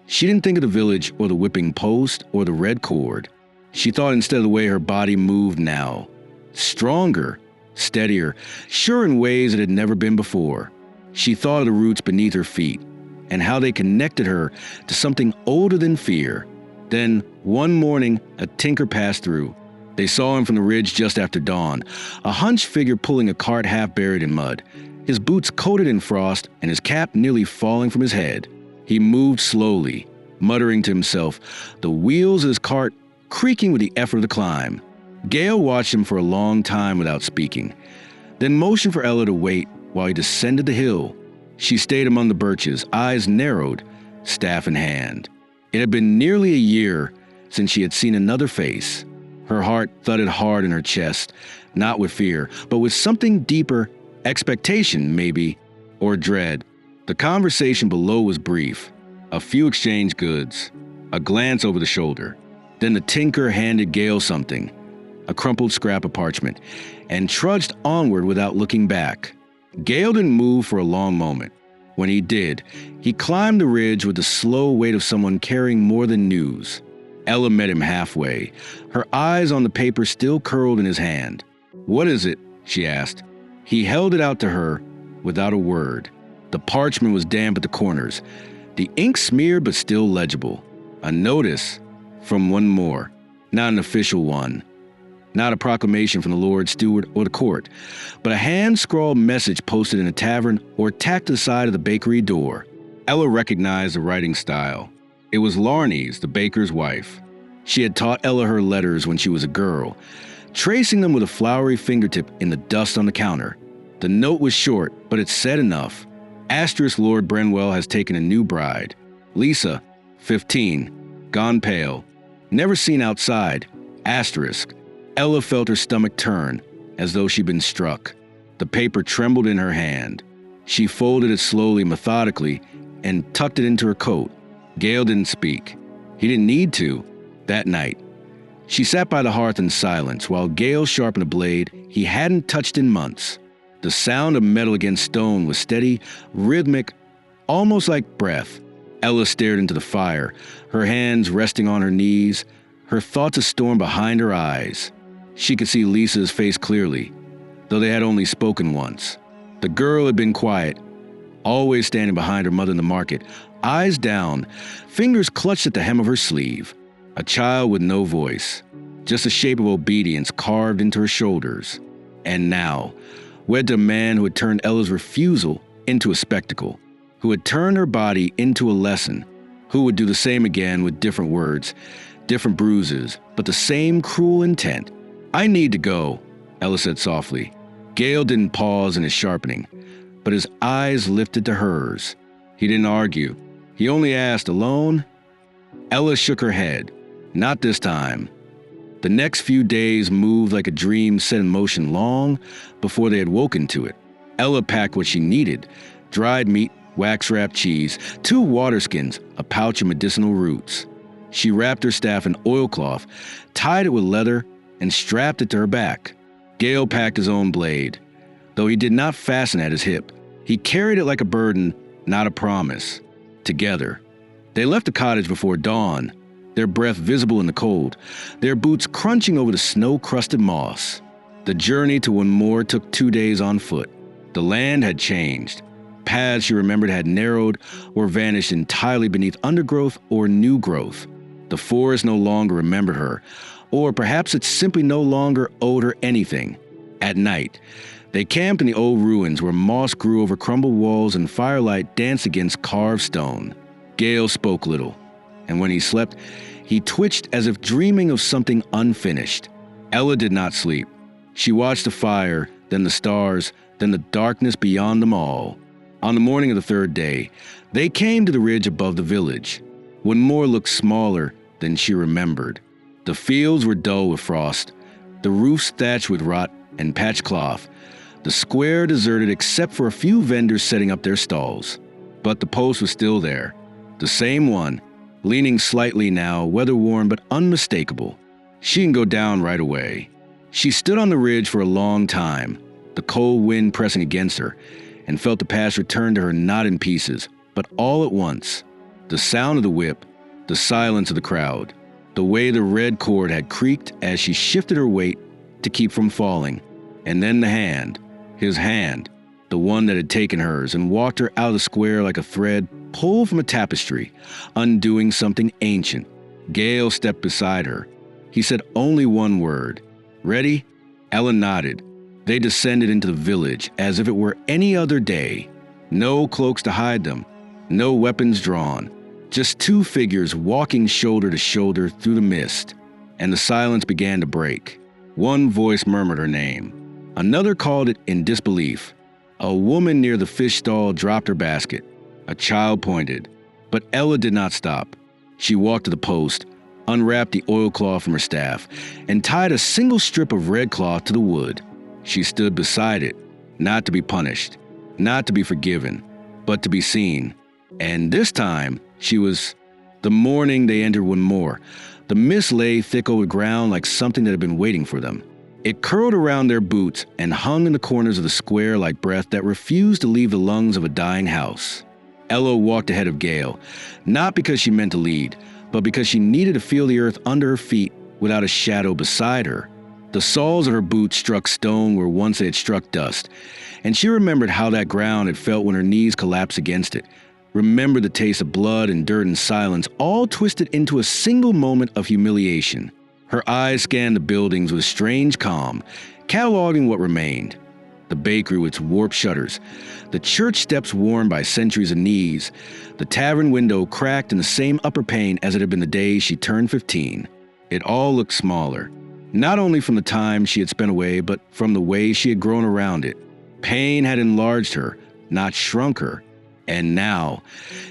she didn't think of the village or the whipping post or the red cord. She thought instead of the way her body moved now. Stronger, steadier, sure in ways it had never been before. She thought of the roots beneath her feet and how they connected her to something older than fear. Then, one morning, a tinker passed through. They saw him from the ridge just after dawn, a hunched figure pulling a cart half buried in mud, his boots coated in frost and his cap nearly falling from his head. He moved slowly, muttering to himself, the wheels of his cart creaking with the effort of the climb. Gale watched him for a long time without speaking, then motioned for Ella to wait while he descended the hill. She stayed among the birches, eyes narrowed, staff in hand. It had been nearly a year since she had seen another face. Her heart thudded hard in her chest, not with fear, but with something deeper, expectation maybe, or dread. The conversation below was brief. A few exchanged goods, a glance over the shoulder. Then the tinker handed Gale something, a crumpled scrap of parchment, and trudged onward without looking back. Gale didn't move for a long moment. When he did, he climbed the ridge with the slow weight of someone carrying more than news. Ella met him halfway, her eyes on the paper still curled in his hand. "What is it?" she asked. He held it out to her without a word. The parchment was damp at the corners, the ink smeared but still legible. A notice from one more, not an official one. Not a proclamation from the Lord Steward or the court, but a hand-scrawled message posted in a tavern or tacked to the side of the bakery door. Ella recognized the writing style. It was Larney's, the baker's wife. She had taught Ella her letters when she was a girl, tracing them with a flowery fingertip in the dust on the counter. The note was short, but it said enough. Asterisk Lord Brenwell has taken a new bride. Lisa, 15, gone pale. Never seen outside. Asterisk. Ella felt her stomach turn, as though she'd been struck. The paper trembled in her hand. She folded it slowly, methodically, and tucked it into her coat. Gale didn't speak. He didn't need to. That night, She sat by the hearth in silence while Gale sharpened a blade he hadn't touched in months. The sound of metal against stone was steady, rhythmic, almost like breath. Ella stared into the fire, her hands resting on her knees, her thoughts a storm behind her eyes. She could see Lisa's face clearly, though they had only spoken once. The girl had been quiet, always standing behind her mother in the market, eyes down, fingers clutched at the hem of her sleeve. A child with no voice, just a shape of obedience carved into her shoulders. And now, wed to a man who had turned Ella's refusal into a spectacle, who had turned her body into a lesson, who would do the same again with different words, different bruises, but the same cruel intent. "I need to go," Ella said softly. Gale didn't pause in his sharpening, but his eyes lifted to hers. He didn't argue. He only asked, "Alone?" Ella shook her head. Not this time. The next few days moved like a dream set in motion long before they had woken to it. Ella packed what she needed: dried meat, wax-wrapped cheese, 2 water skins, a pouch of medicinal roots. She wrapped her staff in oilcloth, tied it with leather, and strapped it to her back. Gale packed his own blade, though he did not fasten at his hip. He carried it like a burden, not a promise. Together, they left the cottage before dawn, their breath visible in the cold, their boots crunching over the snow-crusted moss. The journey to Winmore took 2 days on foot. The land had changed. Paths she remembered had narrowed or vanished entirely beneath undergrowth or new growth. The forest no longer remembered her, or perhaps it simply no longer owed her anything. At night, they camped in the old ruins where moss grew over crumbled walls and firelight danced against carved stone. Gale spoke little, and when he slept, he twitched as if dreaming of something unfinished. Ella did not sleep. She watched the fire, then the stars, then the darkness beyond them all. On the morning of the 3rd day, they came to the ridge above the village. Winmore looked smaller than she remembered. The fields were dull with frost, the roofs thatched with rot and patched cloth, the square deserted except for a few vendors setting up their stalls. But the post was still there, the same one, leaning slightly now, weather-worn but unmistakable. She didn't go down right away. She stood on the ridge for a long time, the cold wind pressing against her, and felt the past return to her not in pieces, but all at once. The sound of the whip, the silence of the crowd, the way the red cord had creaked as she shifted her weight to keep from falling, and then the hand, his hand, the one that had taken hers and walked her out of the square like a thread pulled from a tapestry, undoing something ancient. Gale stepped beside her. He said only one word. "Ready?" Ella nodded. They descended into the village as if it were any other day. No cloaks to hide them, no weapons drawn, just 2 figures walking shoulder to shoulder through the mist, and the silence began to break. One voice murmured her name. Another called it in disbelief. A woman near the fish stall dropped her basket. A child pointed, but Ella did not stop. She walked to the post, unwrapped the oilcloth from her staff, and tied a single strip of red cloth to the wood. She stood beside it, not to be punished, not to be forgiven, but to be seen. And this time, she was... The morning they entered Winmore, the mist lay thick over the ground like something that had been waiting for them. It curled around their boots and hung in the corners of the square like breath that refused to leave the lungs of a dying house. Ella walked ahead of Gale, not because she meant to lead, but because she needed to feel the earth under her feet without a shadow beside her. The soles of her boots struck stone where once they had struck dust, and she remembered how that ground had felt when her knees collapsed against it, remembered the taste of blood and dirt and silence, all twisted into a single moment of humiliation. Her eyes scanned the buildings with strange calm, cataloging what remained. The bakery with its warped shutters, the church steps worn by centuries of knees, the tavern window cracked in the same upper pane as it had been the day she turned 15. It all looked smaller, not only from the time she had spent away, but from the way she had grown around it. Pain had enlarged her, not shrunk her, and now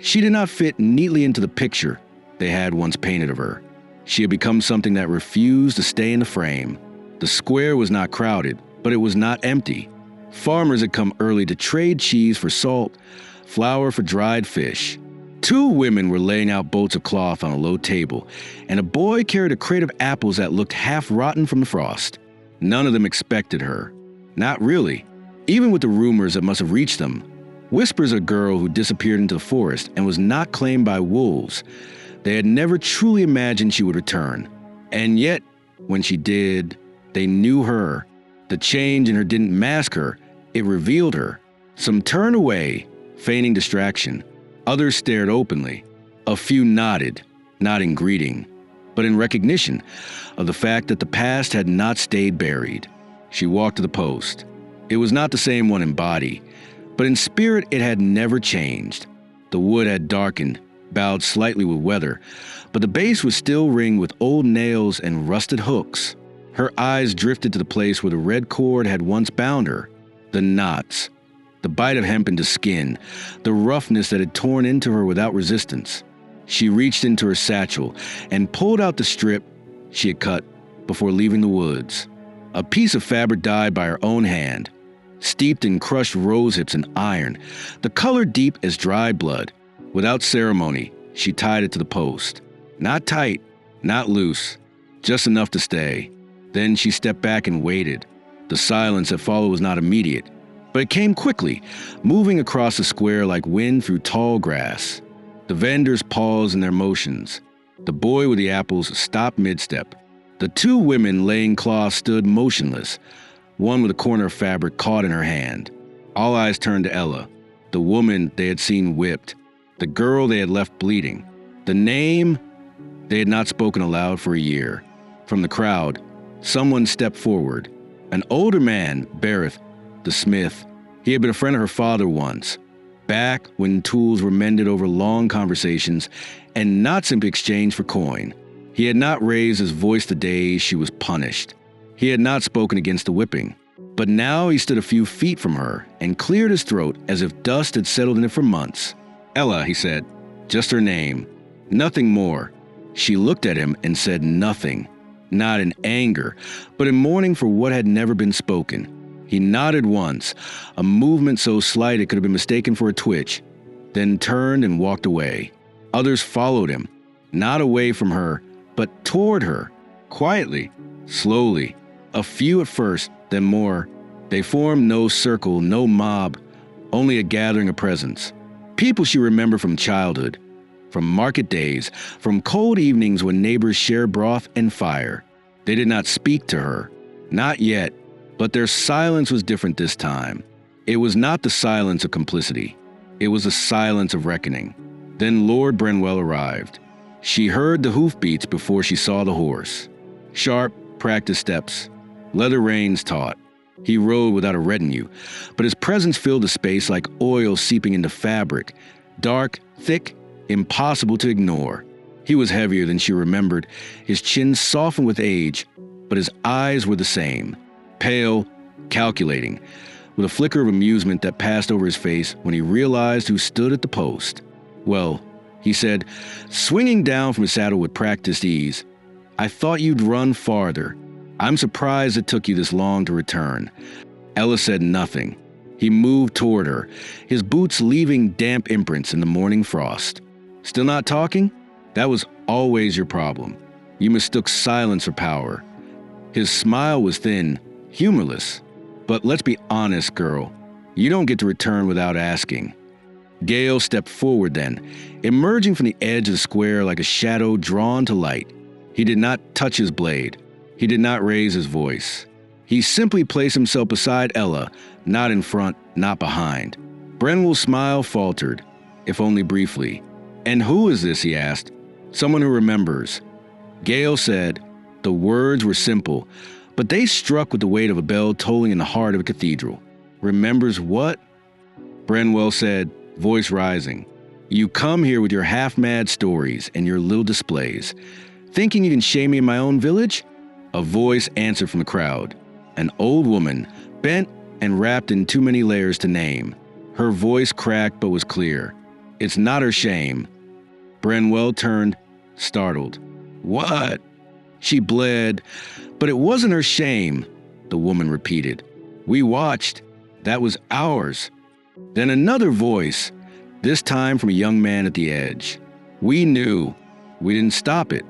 she did not fit neatly into the picture they had once painted of her. She had become something that refused to stay in the frame. The square was not crowded, but it was not empty. Farmers had come early to trade cheese for salt, flour for dried fish. Two women were laying out bolts of cloth on a low table, and a boy carried a crate of apples that looked half rotten from the frost. None of them expected her. Not really. Even with the rumors that must have reached them. Whispers of a girl who disappeared into the forest and was not claimed by wolves. They had never truly imagined she would return. And yet, when she did, they knew her. The change in her didn't mask her, it revealed her. Some turned away, feigning distraction. Others stared openly. A few nodded, not in greeting, but in recognition of the fact that the past had not stayed buried. She walked to the post. It was not the same one in body, but in spirit it had never changed. The wood had darkened, bowed slightly with weather, but the base was still ringed with old nails and rusted hooks. Her eyes drifted to the place where the red cord had once bound her. The knots, the bite of hemp into skin, the roughness that had torn into her without resistance. She reached into her satchel and pulled out the strip she had cut before leaving the woods. A piece of fabric dyed by her own hand, steeped in crushed rosehips and iron, the color deep as dried blood. Without ceremony, she tied it to the post. Not tight, not loose, just enough to stay. Then she stepped back and waited. The silence that followed was not immediate, but it came quickly, moving across the square like wind through tall grass. The vendors paused in their motions. The boy with the apples stopped mid-step. The two women laying cloth stood motionless, one with a corner of fabric caught in her hand. All eyes turned to Ella, the woman they had seen whipped, the girl they had left bleeding, the name they had not spoken aloud for a year. From the crowd, someone stepped forward. An older man, Berith, the smith. He had been a friend of her father once, back when tools were mended over long conversations and not simply exchanged for coin. He had not raised his voice the day she was punished. He had not spoken against the whipping. But now he stood a few feet from her and cleared his throat as if dust had settled in it for months. Ella, he said, just her name, nothing more. She looked at him and said nothing, not in anger, but in mourning for what had never been spoken. He nodded once, a movement so slight it could have been mistaken for a twitch, then turned and walked away. Others followed him, not away from her, but toward her, quietly, slowly. A few at first, then more. They formed no circle, no mob, only a gathering of presence. People she remembered from childhood, from market days, from cold evenings when neighbors shared broth and fire. They did not speak to her, not yet, but their silence was different this time. It was not the silence of complicity. It was the silence of reckoning. Then Lord Brenwell arrived. She heard the hoofbeats before she saw the horse. Sharp, practiced steps, leather reins taut. He rode without a retinue, but his presence filled the space like oil seeping into fabric, dark, thick, impossible to ignore. He was heavier than she remembered, his chin softened with age, but his eyes were the same, pale, calculating, with a flicker of amusement that passed over his face when he realized who stood at the post. Well, he said, swinging down from his saddle with practiced ease, I thought you'd run farther. I'm surprised it took you this long to return. Ella said nothing. He moved toward her, his boots leaving damp imprints in the morning frost. Still not talking? That was always your problem. You mistook silence for power. His smile was thin, humorless. But let's be honest, girl. You don't get to return without asking. Gale stepped forward then, emerging from the edge of the square like a shadow drawn to light. He did not touch his blade. He did not raise his voice. He simply placed himself beside Ella, not in front, not behind. Brenwell's smile faltered, if only briefly. And who is this, he asked. Someone who remembers. Gale said. The words were simple, but they struck with the weight of a bell tolling in the heart of a cathedral. Remembers what? Brenwell said, voice rising. You come here with your half-mad stories and your little displays, thinking you can shame me in my own village? A voice answered from the crowd. An old woman, bent and wrapped in too many layers to name. Her voice cracked but was clear. It's not her shame. Brenwell turned, startled. What? She bled, but it wasn't her shame, the woman repeated. We watched. That was ours. Then another voice, this time from a young man at the edge. We knew. We didn't stop it.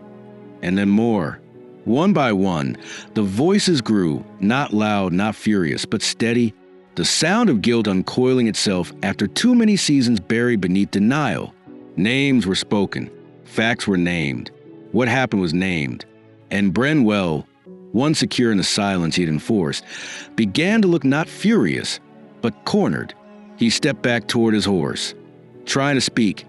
And then more. One by one, the voices grew, not loud, not furious, but steady, the sound of guilt uncoiling itself after too many seasons buried beneath denial. Names were spoken. Facts were named. What happened was named. And Brenwell, one secure in the silence he'd enforced, began to look not furious, but cornered. He stepped back toward his horse, trying to speak,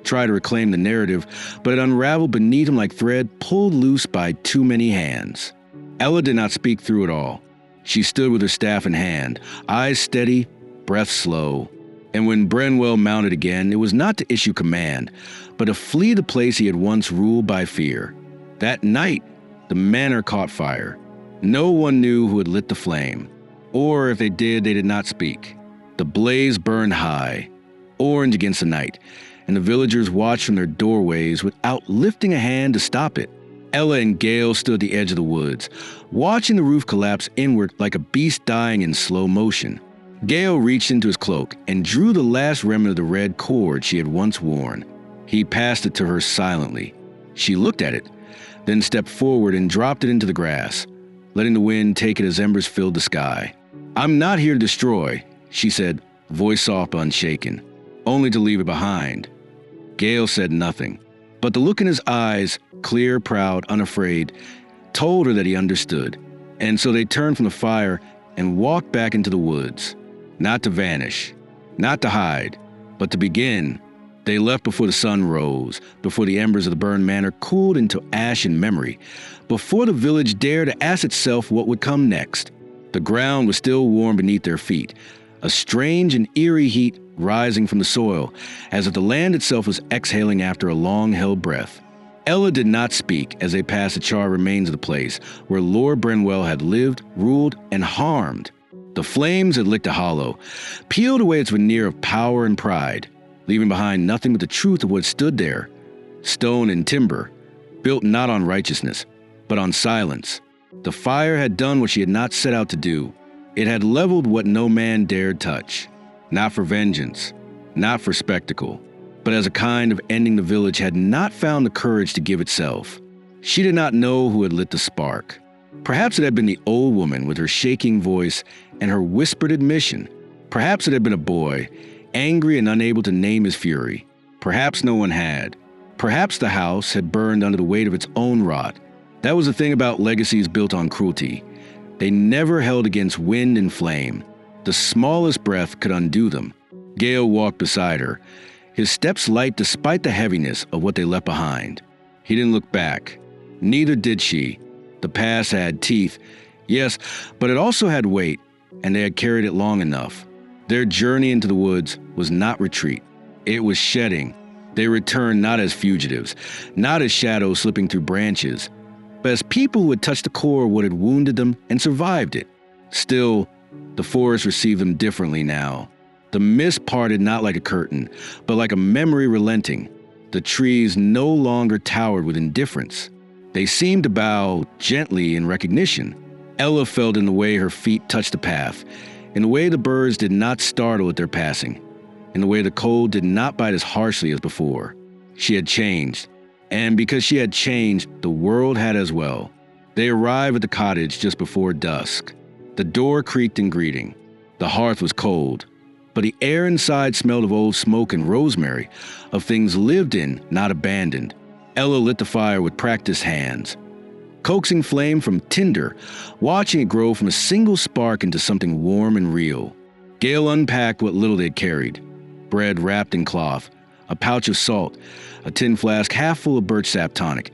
try to reclaim the narrative, but it unraveled beneath him like thread pulled loose by too many hands. Ella did not speak through it all. She stood with her staff in hand, eyes steady, breath slow. And when Brenwell mounted again, it was not to issue command, but to flee the place he had once ruled by fear. That night, the manor caught fire. No one knew who had lit the flame, or if they did not speak. The blaze burned high, orange against the night, and the villagers watched from their doorways without lifting a hand to stop it. Ella and Gale stood at the edge of the woods, watching the roof collapse inward like a beast dying in slow motion. Gale reached into his cloak and drew the last remnant of the red cord she had once worn. He passed it to her silently. She looked at it, then stepped forward and dropped it into the grass, letting the wind take it as embers filled the sky. "I'm not here to destroy," she said, voice soft but unshaken, "only to leave it behind." Gale said nothing, but the look in his eyes, clear, proud, unafraid, told her that he understood. And so they turned from the fire and walked back into the woods. Not to vanish, not to hide, but to begin. They left before the sun rose, before the embers of the burned manor cooled into ash and memory, before the village dared to ask itself what would come next. The ground was still warm beneath their feet, a strange and eerie heat rising from the soil, as if the land itself was exhaling after a long-held breath. Ella did not speak as they passed the charred remains of the place where Lord Brenwell had lived, ruled, and harmed. The flames had licked a hollow, peeled away its veneer of power and pride, leaving behind nothing but the truth of what stood there, stone and timber, built not on righteousness, but on silence. The fire had done what she had not set out to do. It had leveled what no man dared touch, not for vengeance, not for spectacle, but as a kind of ending the village had not found the courage to give itself. She did not know who had lit the spark. Perhaps it had been the old woman with her shaking voice and her whispered admission. Perhaps it had been a boy, angry and unable to name his fury. Perhaps no one had. Perhaps the house had burned under the weight of its own rot. That was the thing about legacies built on cruelty. They never held against wind and flame. The smallest breath could undo them. Gale walked beside her, his steps light despite the heaviness of what they left behind. He didn't look back. Neither did she. The past had teeth, yes, but it also had weight, and they had carried it long enough. Their journey into the woods was not retreat. It was shedding. They returned not as fugitives, not as shadows slipping through branches, but as people who had touched the core of what had wounded them and survived it. Still, the forest received them differently now. The mist parted not like a curtain, but like a memory relenting. The trees no longer towered with indifference. They seemed to bow gently in recognition. Ella felt in the way her feet touched the path, in the way the birds did not startle at their passing, in the way the cold did not bite as harshly as before. She had changed, and because she had changed, the world had as well. They arrived at the cottage just before dusk. The door creaked in greeting. The hearth was cold, but the air inside smelled of old smoke and rosemary, of things lived in, not abandoned. Ella lit the fire with practiced hands, coaxing flame from tinder, watching it grow from a single spark into something warm and real. Gale unpacked what little they'd carried: bread wrapped in cloth, a pouch of salt, a tin flask half full of birch sap tonic,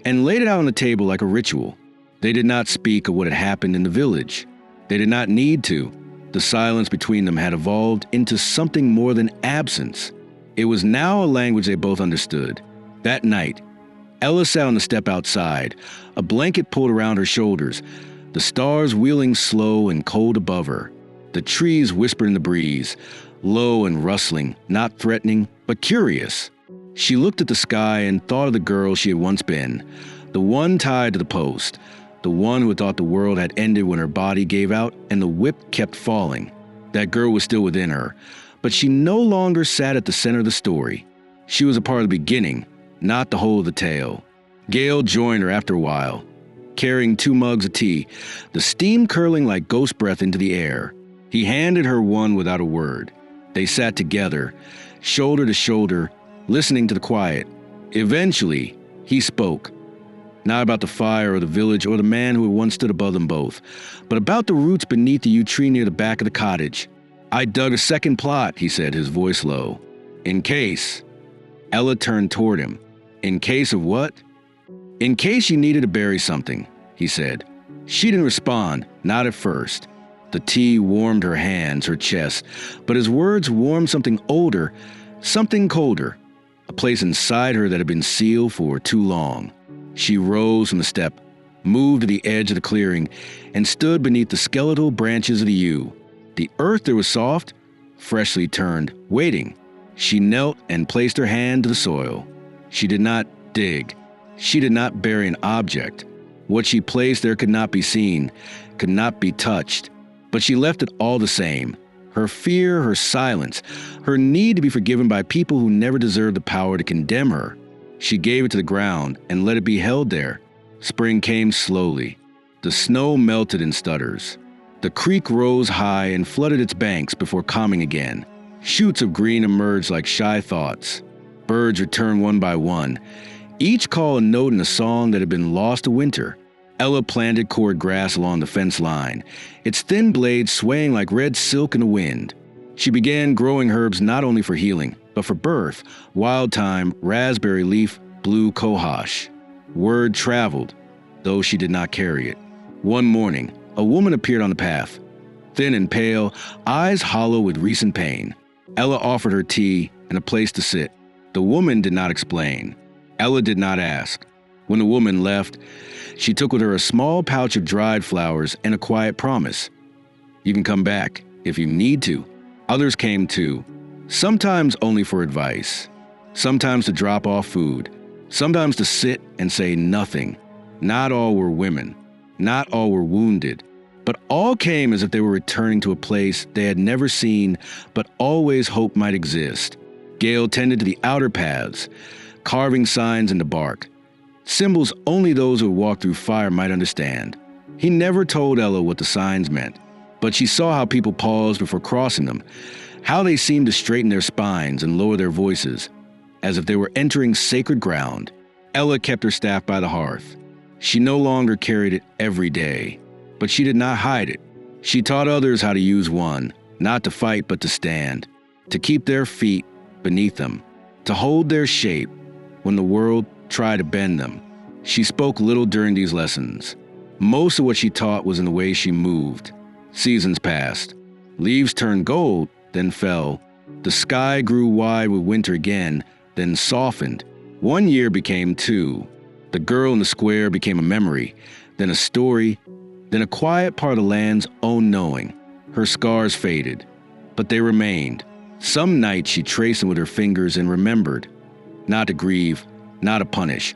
and laid it out on the table like a ritual. They did not speak of what had happened in the village. They did not need to. The silence between them had evolved into something more than absence. It was now a language they both understood. That night, Ella sat on the step outside, a blanket pulled around her shoulders, the stars wheeling slow and cold above her. The trees whispered in the breeze, low and rustling, not threatening, but curious. She looked at the sky and thought of the girl she had once been, the one tied to the post, the one who thought the world had ended when her body gave out and the whip kept falling. That girl was still within her, But she no longer sat at the center of the story. She was a part of the beginning, not the whole of the tale. Gale joined her after a while, carrying 2 mugs of tea, the steam curling like ghost breath into the air. He handed her one without a word. They sat together, shoulder to shoulder, listening to the quiet. Eventually, he spoke. Not about the fire or the village or the man who had once stood above them both, but about the roots beneath the yew tree near the back of the cottage. "I dug a second plot," he said, his voice low. "In case." Ella turned toward him. "In case of what?" "In case you needed to bury something," he said. She didn't respond, not at first. The tea warmed her hands, her chest, but his words warmed something older, something colder, a place inside her that had been sealed for too long. She rose from the step, moved to the edge of the clearing, and stood beneath the skeletal branches of the yew. The earth there was soft, freshly turned, waiting. She knelt and placed her hand to the soil. She did not dig. She did not bury an object. What she placed there could not be seen, could not be touched. But she left it all the same. Her fear, her silence, her need to be forgiven by people who never deserved the power to condemn her. She gave it to the ground and let it be held there. Spring came slowly. The snow melted in stutters. The creek rose high and flooded its banks before calming again. Shoots of green emerged like shy thoughts. Birds returned one by one, each call a note in a song that had been lost to winter. Ella planted cord grass along the fence line, its thin blades swaying like red silk in the wind. She began growing herbs not only for healing, but for birth: wild thyme, raspberry leaf, blue cohosh. Word traveled, though she did not carry it. One morning, a woman appeared on the path, thin and pale, eyes hollow with recent pain. Ella offered her tea and a place to sit. The woman did not explain. Ella did not ask. When the woman left, she took with her a small pouch of dried flowers and a quiet promise. "You can come back if you need to." Others came too, sometimes only for advice, sometimes to drop off food, sometimes to sit and say nothing. Not all were women, not all were wounded, but all came as if they were returning to a place they had never seen but always hoped might exist. Gale tended to the outer paths, carving signs into bark, symbols only those who walked through fire might understand. He never told Ella what the signs meant, but she saw how people paused before crossing them, how they seemed to straighten their spines and lower their voices, as if they were entering sacred ground. Ella kept her staff by the hearth. She no longer carried it every day, but she did not hide it. She taught others how to use one, not to fight but to stand, to keep their feet beneath them, to hold their shape when the world tried to bend them. She spoke little during these lessons. Most of what she taught was in the way she moved. Seasons passed. Leaves turned gold, then fell. The sky grew wide with winter again, then softened. 1 year became 2. The girl in the square became a memory, then a story, then a quiet part of the land's own knowing. Her scars faded, but they remained. Some nights she traced them with her fingers and remembered, not to grieve, not to punish,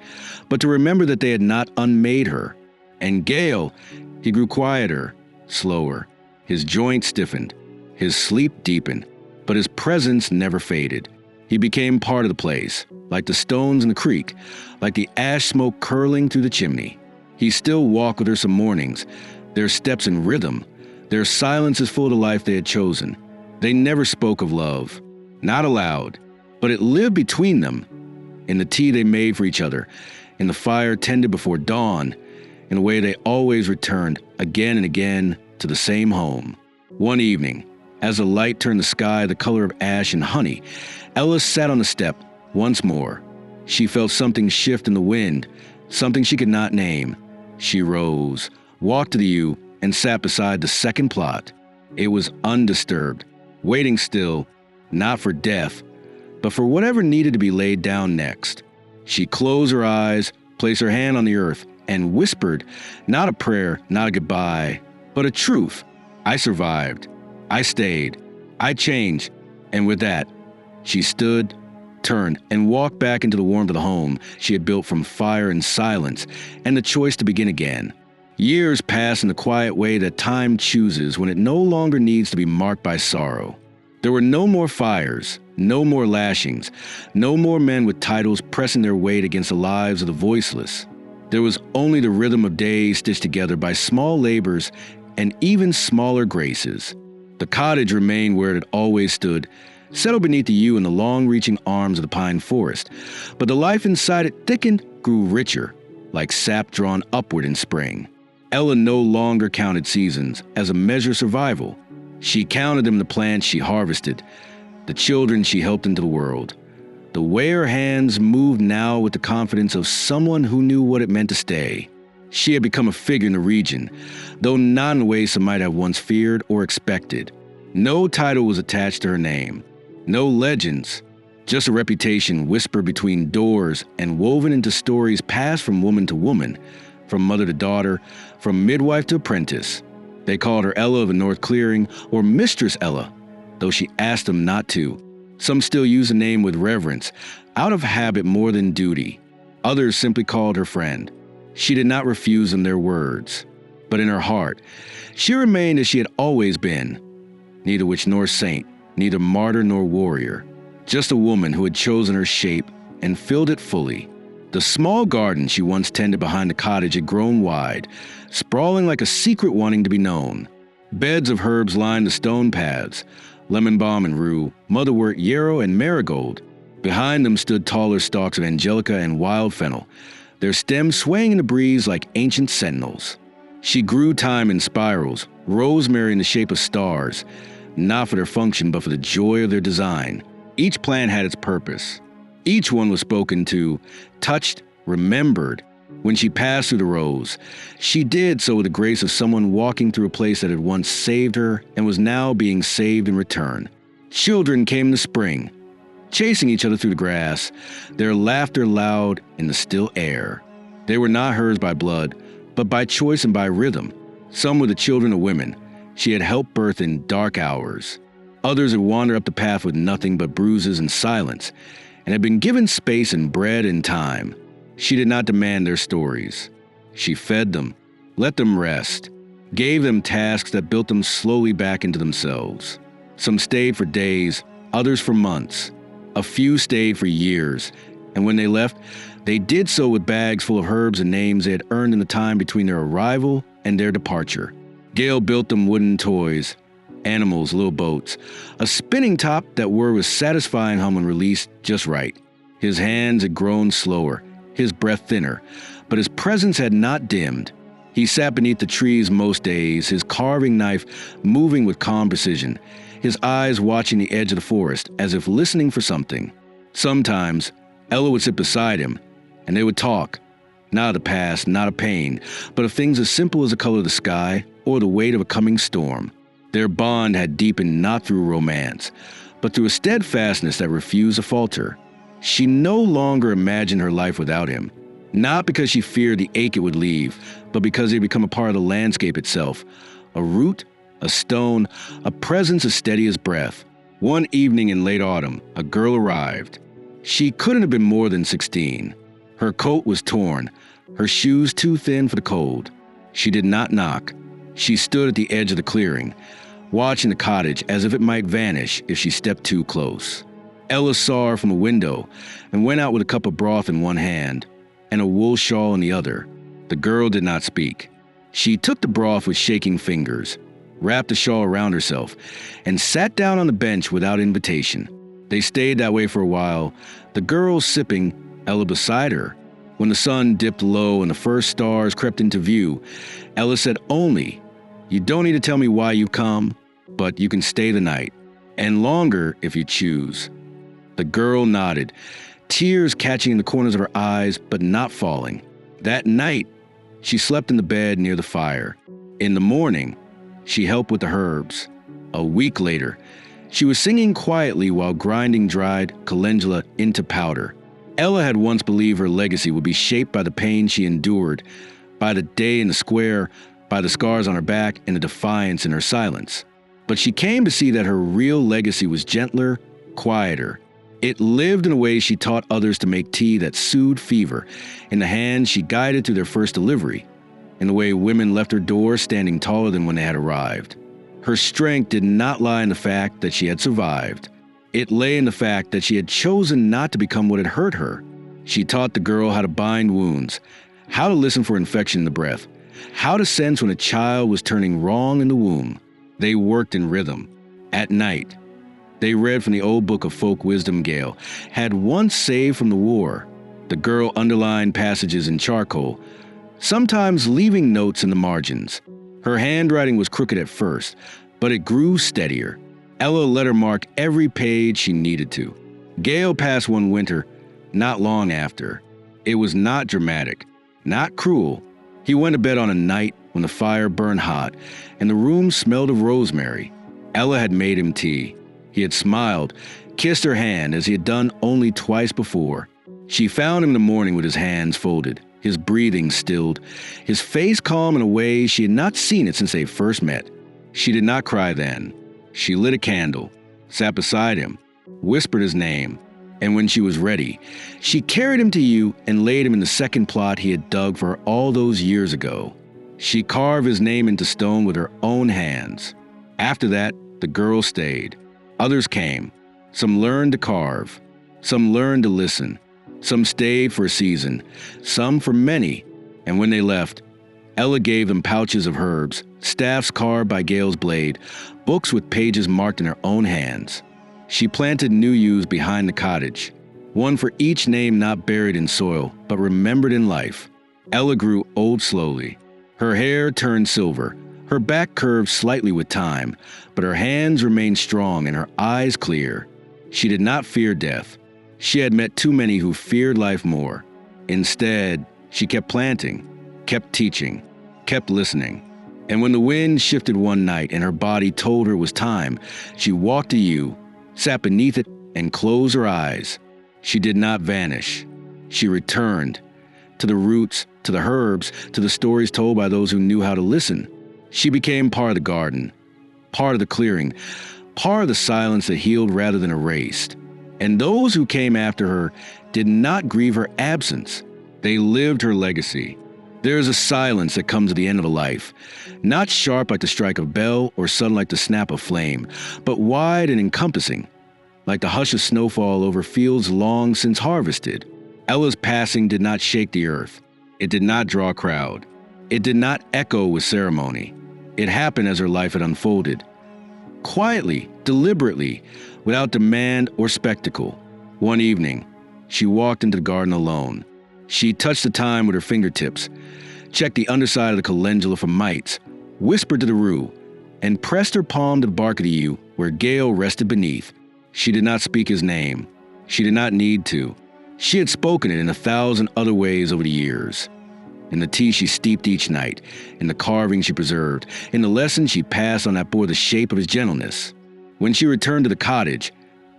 but to remember that they had not unmade her. And Gale, he grew quieter, slower. His joints stiffened, his sleep deepened, but his presence never faded. He became part of the place, like the stones in the creek, like the ash smoke curling through the chimney. He still walked with her some mornings, their steps in rhythm, their silences full of the life they had chosen. They never spoke of love, not aloud, but it lived between them, in the tea they made for each other, in the fire tended before dawn, in a way they always returned again and again to the same home. One evening, as the light turned the sky the color of ash and honey, Ella sat on the step once more. She felt something shift in the wind, something she could not name. She rose, walked to the yew, and sat beside the second plot. It was undisturbed, waiting still, not for death, but for whatever needed to be laid down next. She closed her eyes, placed her hand on the earth, and whispered, not a prayer, not a goodbye, but a truth. I survived. I stayed. I changed. And with that, she stood, turned, and walked back into the warmth of the home she had built from fire and silence, and the choice to begin again. Years passed in the quiet way that time chooses when it no longer needs to be marked by sorrow. There were no more fires, no more lashings, no more men with titles pressing their weight against the lives of the voiceless. There was only the rhythm of days stitched together by small labors and even smaller graces. The cottage remained where it had always stood, settled beneath the yew and the long-reaching arms of the pine forest, but the life inside it thickened, grew richer, like sap drawn upward in spring. Ella no longer counted seasons as a measure of survival. She counted them the plants she harvested, the children she helped into the world. The way her hands moved now with the confidence of someone who knew what it meant to stay. She had become a figure in the region, though not in the way some might have once feared or expected. No title was attached to her name. No legends, just a reputation whispered between doors and woven into stories passed from woman to woman, from mother to daughter, from midwife to apprentice. They called her Ella of the North Clearing or Mistress Ella, though she asked them not to. Some still use the name with reverence, out of habit more than duty. Others simply called her friend. She did not refuse them their words, but in her heart, she remained as she had always been, neither witch nor saint, neither martyr nor warrior, just a woman who had chosen her shape and filled it fully. The small garden she once tended behind the cottage had grown wide, sprawling like a secret wanting to be known. Beds of herbs lined the stone paths, lemon balm and rue, motherwort, yarrow, and marigold. Behind them stood taller stalks of angelica and wild fennel, their stems swaying in the breeze like ancient sentinels. She grew thyme in spirals, rosemary in the shape of stars, not for their function but for the joy of their design. Each plant had its purpose. Each one was spoken to, touched, remembered. When she passed through the rows, she did so with the grace of someone walking through a place that had once saved her and was now being saved in return. Children came in the spring, chasing each other through the grass, their laughter loud in the still air. They were not hers by blood, but by choice and by rhythm. Some were the children of women she had helped birth in dark hours. Others had wandered up the path with nothing but bruises and silence, and had been given space and bread and time. She did not demand their stories. She fed them, let them rest, gave them tasks that built them slowly back into themselves. Some stayed for days, others for months. A few stayed for years, and when they left, they did so with bags full of herbs and names they had earned in the time between their arrival and their departure. Gale built them wooden toys, animals, little boats, a spinning top that whirred with satisfying hum when released just right. His hands had grown slower, his breath thinner, but his presence had not dimmed. He sat beneath the trees most days, his carving knife moving with calm precision, his eyes watching the edge of the forest as if listening for something. Sometimes, Ella would sit beside him, and they would talk, not of the past, not of pain, but of things as simple as the color of the sky or the weight of a coming storm. Their bond had deepened not through romance, but through a steadfastness that refused to falter. She no longer imagined her life without him, not because she feared the ache it would leave, but because he had become a part of the landscape itself, a root, a stone, a presence as steady as breath. One evening in late autumn, a girl arrived. She couldn't have been more than 16. Her coat was torn, her shoes too thin for the cold. She did not knock. She stood at the edge of the clearing, watching the cottage as if it might vanish if she stepped too close. Ella saw her from a window and went out with a cup of broth in one hand and a wool shawl in the other. The girl did not speak. She took the broth with shaking fingers, wrapped the shawl around herself, and sat down on the bench without invitation. They stayed that way for a while, the girl sipping, Ella beside her. When the sun dipped low and the first stars crept into view, Ella said only, "You don't need to tell me why you've come, but you can stay the night, and longer if you choose." The girl nodded, tears catching in the corners of her eyes but not falling. That night, she slept in the bed near the fire. In the morning, she helped with the herbs. A week later, she was singing quietly while grinding dried calendula into powder. Ella had once believed her legacy would be shaped by the pain she endured, by the day in the square, by the scars on her back, and the defiance in her silence. But she came to see that her real legacy was gentler, quieter. It lived in the way she taught others to make tea that soothed fever, in the hands she guided through their first delivery, in the way women left her door standing taller than when they had arrived. Her strength did not lie in the fact that she had survived. It lay in the fact that she had chosen not to become what had hurt her. She taught the girl how to bind wounds, how to listen for infection in the breath, how to sense when a child was turning wrong in the womb. They worked in rhythm. At night, they read from the old book of folk wisdom Gale had once saved from the war. The girl underlined passages in charcoal, sometimes leaving notes in the margins. Her handwriting was crooked at first, but it grew steadier. Ella let her mark every page she needed to. Gale passed one winter, not long after. It was not dramatic, not cruel. He went to bed on a night when the fire burned hot and the room smelled of rosemary. Ella had made him tea. He had smiled, kissed her hand as he had done only twice before. She found him in the morning with his hands folded, his breathing stilled, his face calm in a way she had not seen it since they first met. She did not cry then. She lit a candle, sat beside him, whispered his name, and when she was ready, she carried him to you and laid him in the second plot he had dug for her all those years ago. She carved his name into stone with her own hands. After that, the girl stayed. Others came. Some learned to carve. Some learned to listen. Some stayed for a season. Some for many. And when they left, Ella gave them pouches of herbs, staffs carved by Gale's blade, books with pages marked in her own hands. She planted new yews behind the cottage, one for each name not buried in soil, but remembered in life. Ella grew old slowly. Her hair turned silver. Her back curved slightly with time, but her hands remained strong and her eyes clear. She did not fear death. She had met too many who feared life more. Instead, she kept planting, kept teaching, kept listening. And when the wind shifted one night and her body told her it was time, she walked to you, sat beneath it, and closed her eyes. She did not vanish. She returned to the roots, to the herbs, to the stories told by those who knew how to listen. She became part of the garden, part of the clearing, part of the silence that healed rather than erased. And those who came after her did not grieve her absence. They lived her legacy. There is a silence that comes at the end of a life, not sharp like the strike of bell or sudden like the snap of flame, but wide and encompassing, like the hush of snowfall over fields long since harvested. Ella's passing did not shake the earth. It did not draw a crowd. It did not echo with ceremony. It happened as her life had unfolded. Quietly, deliberately, without demand or spectacle. One evening, she walked into the garden alone. She touched the thyme with her fingertips, checked the underside of the calendula for mites, whispered to the rue, and pressed her palm to the bark of the yew where Gale rested beneath. She did not speak his name. She did not need to. She had spoken it in 1,000 other ways over the years. In the tea she steeped each night, in the carving she preserved, in the lessons she passed on that bore the shape of his gentleness. When she returned to the cottage,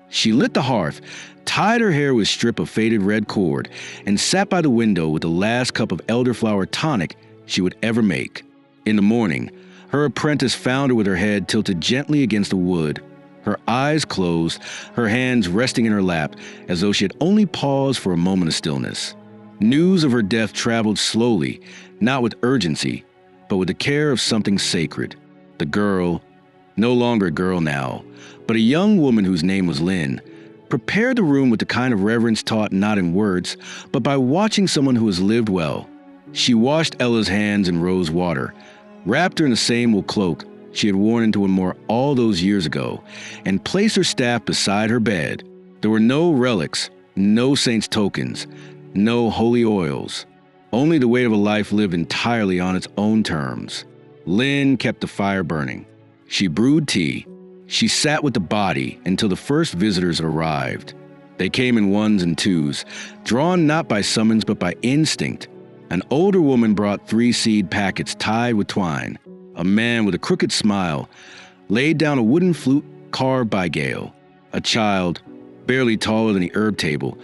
she lit the hearth, tied her hair with a strip of faded red cord, and sat by the window with the last cup of elderflower tonic she would ever make. In the morning, her apprentice found her with her head tilted gently against the wood, her eyes closed, her hands resting in her lap, as though she had only paused for a moment of stillness. News of her death traveled slowly, not with urgency, but with the care of something sacred. The girl, no longer a girl now, but a young woman whose name was Lynn, prepared the room with the kind of reverence taught not in words, but by watching someone who has lived well. She washed Ella's hands in rose water, wrapped her in the same wool cloak she had worn into one more all those years ago, and placed her staff beside her bed. There were no relics, no saints' tokens, no holy oils, only the weight of a life lived entirely on its own terms. Lynn kept the fire burning. She brewed tea. She sat with the body until the first visitors arrived. They came in ones and twos, drawn not by summons but by instinct. An older woman brought 3 seed packets tied with twine. A man with a crooked smile laid down a wooden flute carved by Gale. A child, barely taller than the herb table,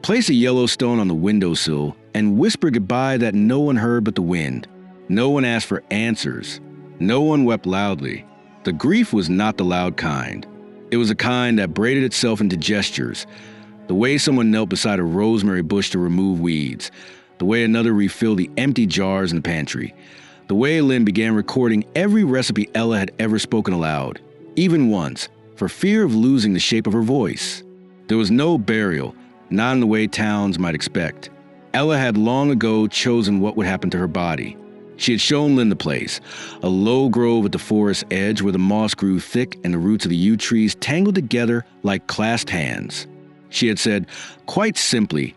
placed a yellow stone on the windowsill and whispered goodbye that no one heard but the wind. No one asked for answers. No one wept loudly. The grief was not the loud kind. It was a kind that braided itself into gestures, the way someone knelt beside a rosemary bush to remove weeds, the way another refilled the empty jars in the pantry, The way Lynn began recording every recipe Ella had ever spoken aloud, even once, for fear of losing the shape of her voice. There was no burial, not in the way towns might expect. Ella had long ago chosen what would happen to her body. She had shown Lynn the place, a low grove at the forest edge where the moss grew thick and the roots of the yew trees tangled together like clasped hands. She had said, quite simply,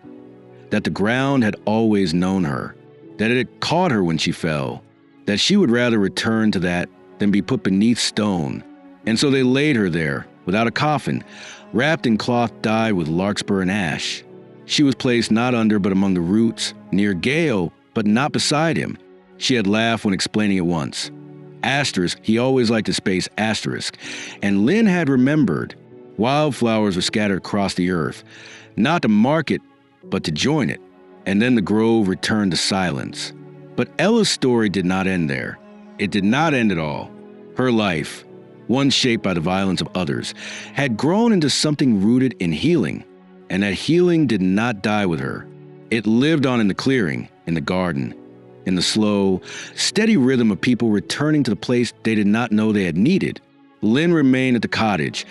that the ground had always known her, that it had caught her when she fell, that she would rather return to that than be put beneath stone. And so they laid her there, without a coffin, wrapped in cloth dyed with larkspur and ash. She was placed not under but among the roots, near Gale, but not beside him. She had laughed when explaining it once. Asterisk, he always liked to space asterisk, and Lynn had remembered. Wildflowers were scattered across the earth, not to mark it, but to join it. And then the grove returned to silence. But Ella's story did not end there. It did not end at all. Her life, one shaped by the violence of others, had grown into something rooted in healing, and that healing did not die with her. It lived on in the clearing, in the garden, in the slow, steady rhythm of people returning to the place they did not know they had needed. Lynn remained at the cottage,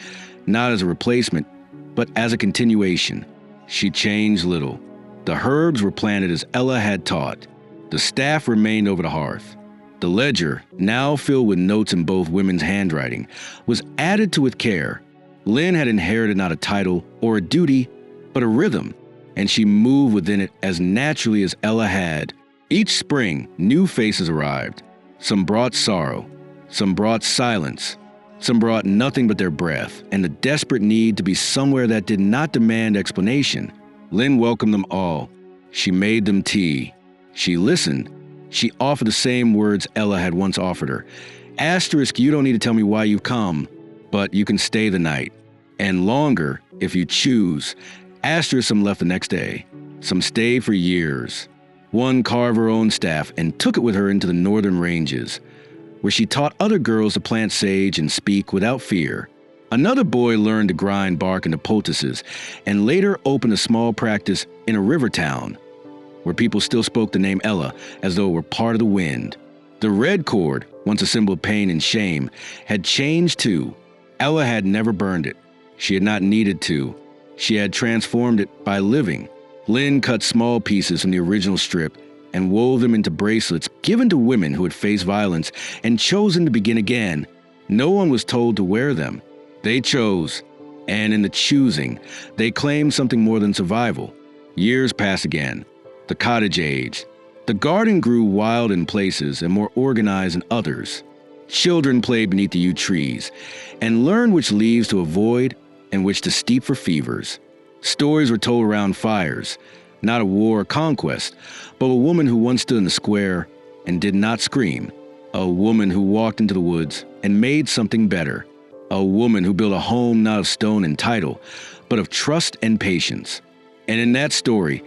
not as a replacement, but as a continuation. She changed little. The herbs were planted as Ella had taught. The staff remained over the hearth. The ledger, now filled with notes in both women's handwriting, was added to with care. Lynn had inherited not a title or a duty, but a rhythm, and she moved within it as naturally as Ella had. Each spring, new faces arrived. Some brought sorrow, some brought silence, some brought nothing but their breath and the desperate need to be somewhere that did not demand explanation. Lynn welcomed them all. She made them tea. She listened. She offered the same words Ella had once offered her. Asterisk, you don't need to tell me why you've come, but you can stay the night. And longer, if you choose. Asterisk, some left the next day. Some stayed for years. One carved her own staff and took it with her into the northern ranges, where she taught other girls to plant sage and speak without fear. Another boy learned to grind bark into poultices and later opened a small practice in a river town, where people still spoke the name Ella as though it were part of the wind. The red cord, once a symbol of pain and shame, had changed too. Ella had never burned it. She had not needed to. She had transformed it by living. Lynn cut small pieces from the original strip and wove them into bracelets given to women who had faced violence and chosen to begin again. No one was told to wear them. They chose, and in the choosing, they claimed something more than survival. Years passed again. The cottage aged. The garden grew wild in places and more organized in others. Children played beneath the yew trees and learned which leaves to avoid and which to steep for fevers. Stories were told around fires, not of war or conquest, but of a woman who once stood in the square and did not scream. A woman who walked into the woods and made something better. A woman who built a home not of stone and title, but of trust and patience. And in that story,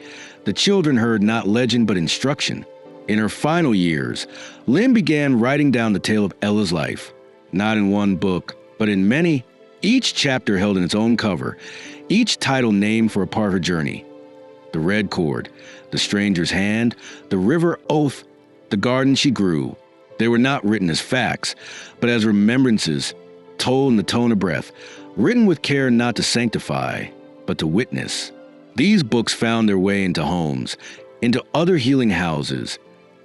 the children heard not legend but instruction. In her final years, Lynn began writing down the tale of Ella's life, not in one book, but in many, each chapter held in its own cover, each title named for a part of her journey. The red cord, the stranger's hand, the river oath, the garden she grew. They were not written as facts, but as remembrances, told in the tone of breath, written with care not to sanctify, but to witness. These books found their way into homes, into other healing houses,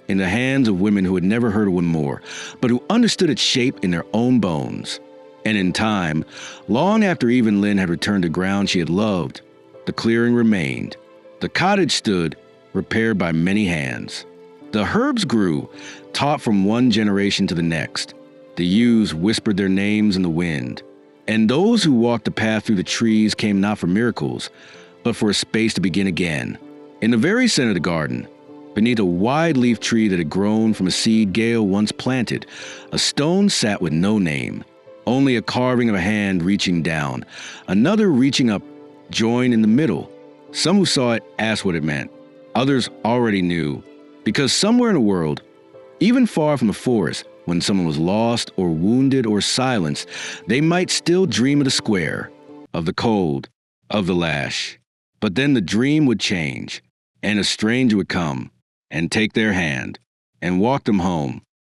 in the hands of women who had never heard of one more, but who understood its shape in their own bones. And in time, long after even Lynn had returned to ground she had loved, the clearing remained. The cottage stood, repaired by many hands. The herbs grew, taught from one generation to the next. The yews whispered their names in the wind. And those who walked the path through the trees came not for miracles, but for a space to begin again. In the very center of the garden, beneath a wide-leaf tree that had grown from a seed Gale once planted, a stone sat with no name, only a carving of a hand reaching down, another reaching up, joined in the middle. Some who saw it asked what it meant. Others already knew, because somewhere in the world, even far from the forest, when someone was lost or wounded or silenced, they might still dream of the square, of the cold, of the lash. But then the dream would change, and a stranger would come and take their hand and walk them home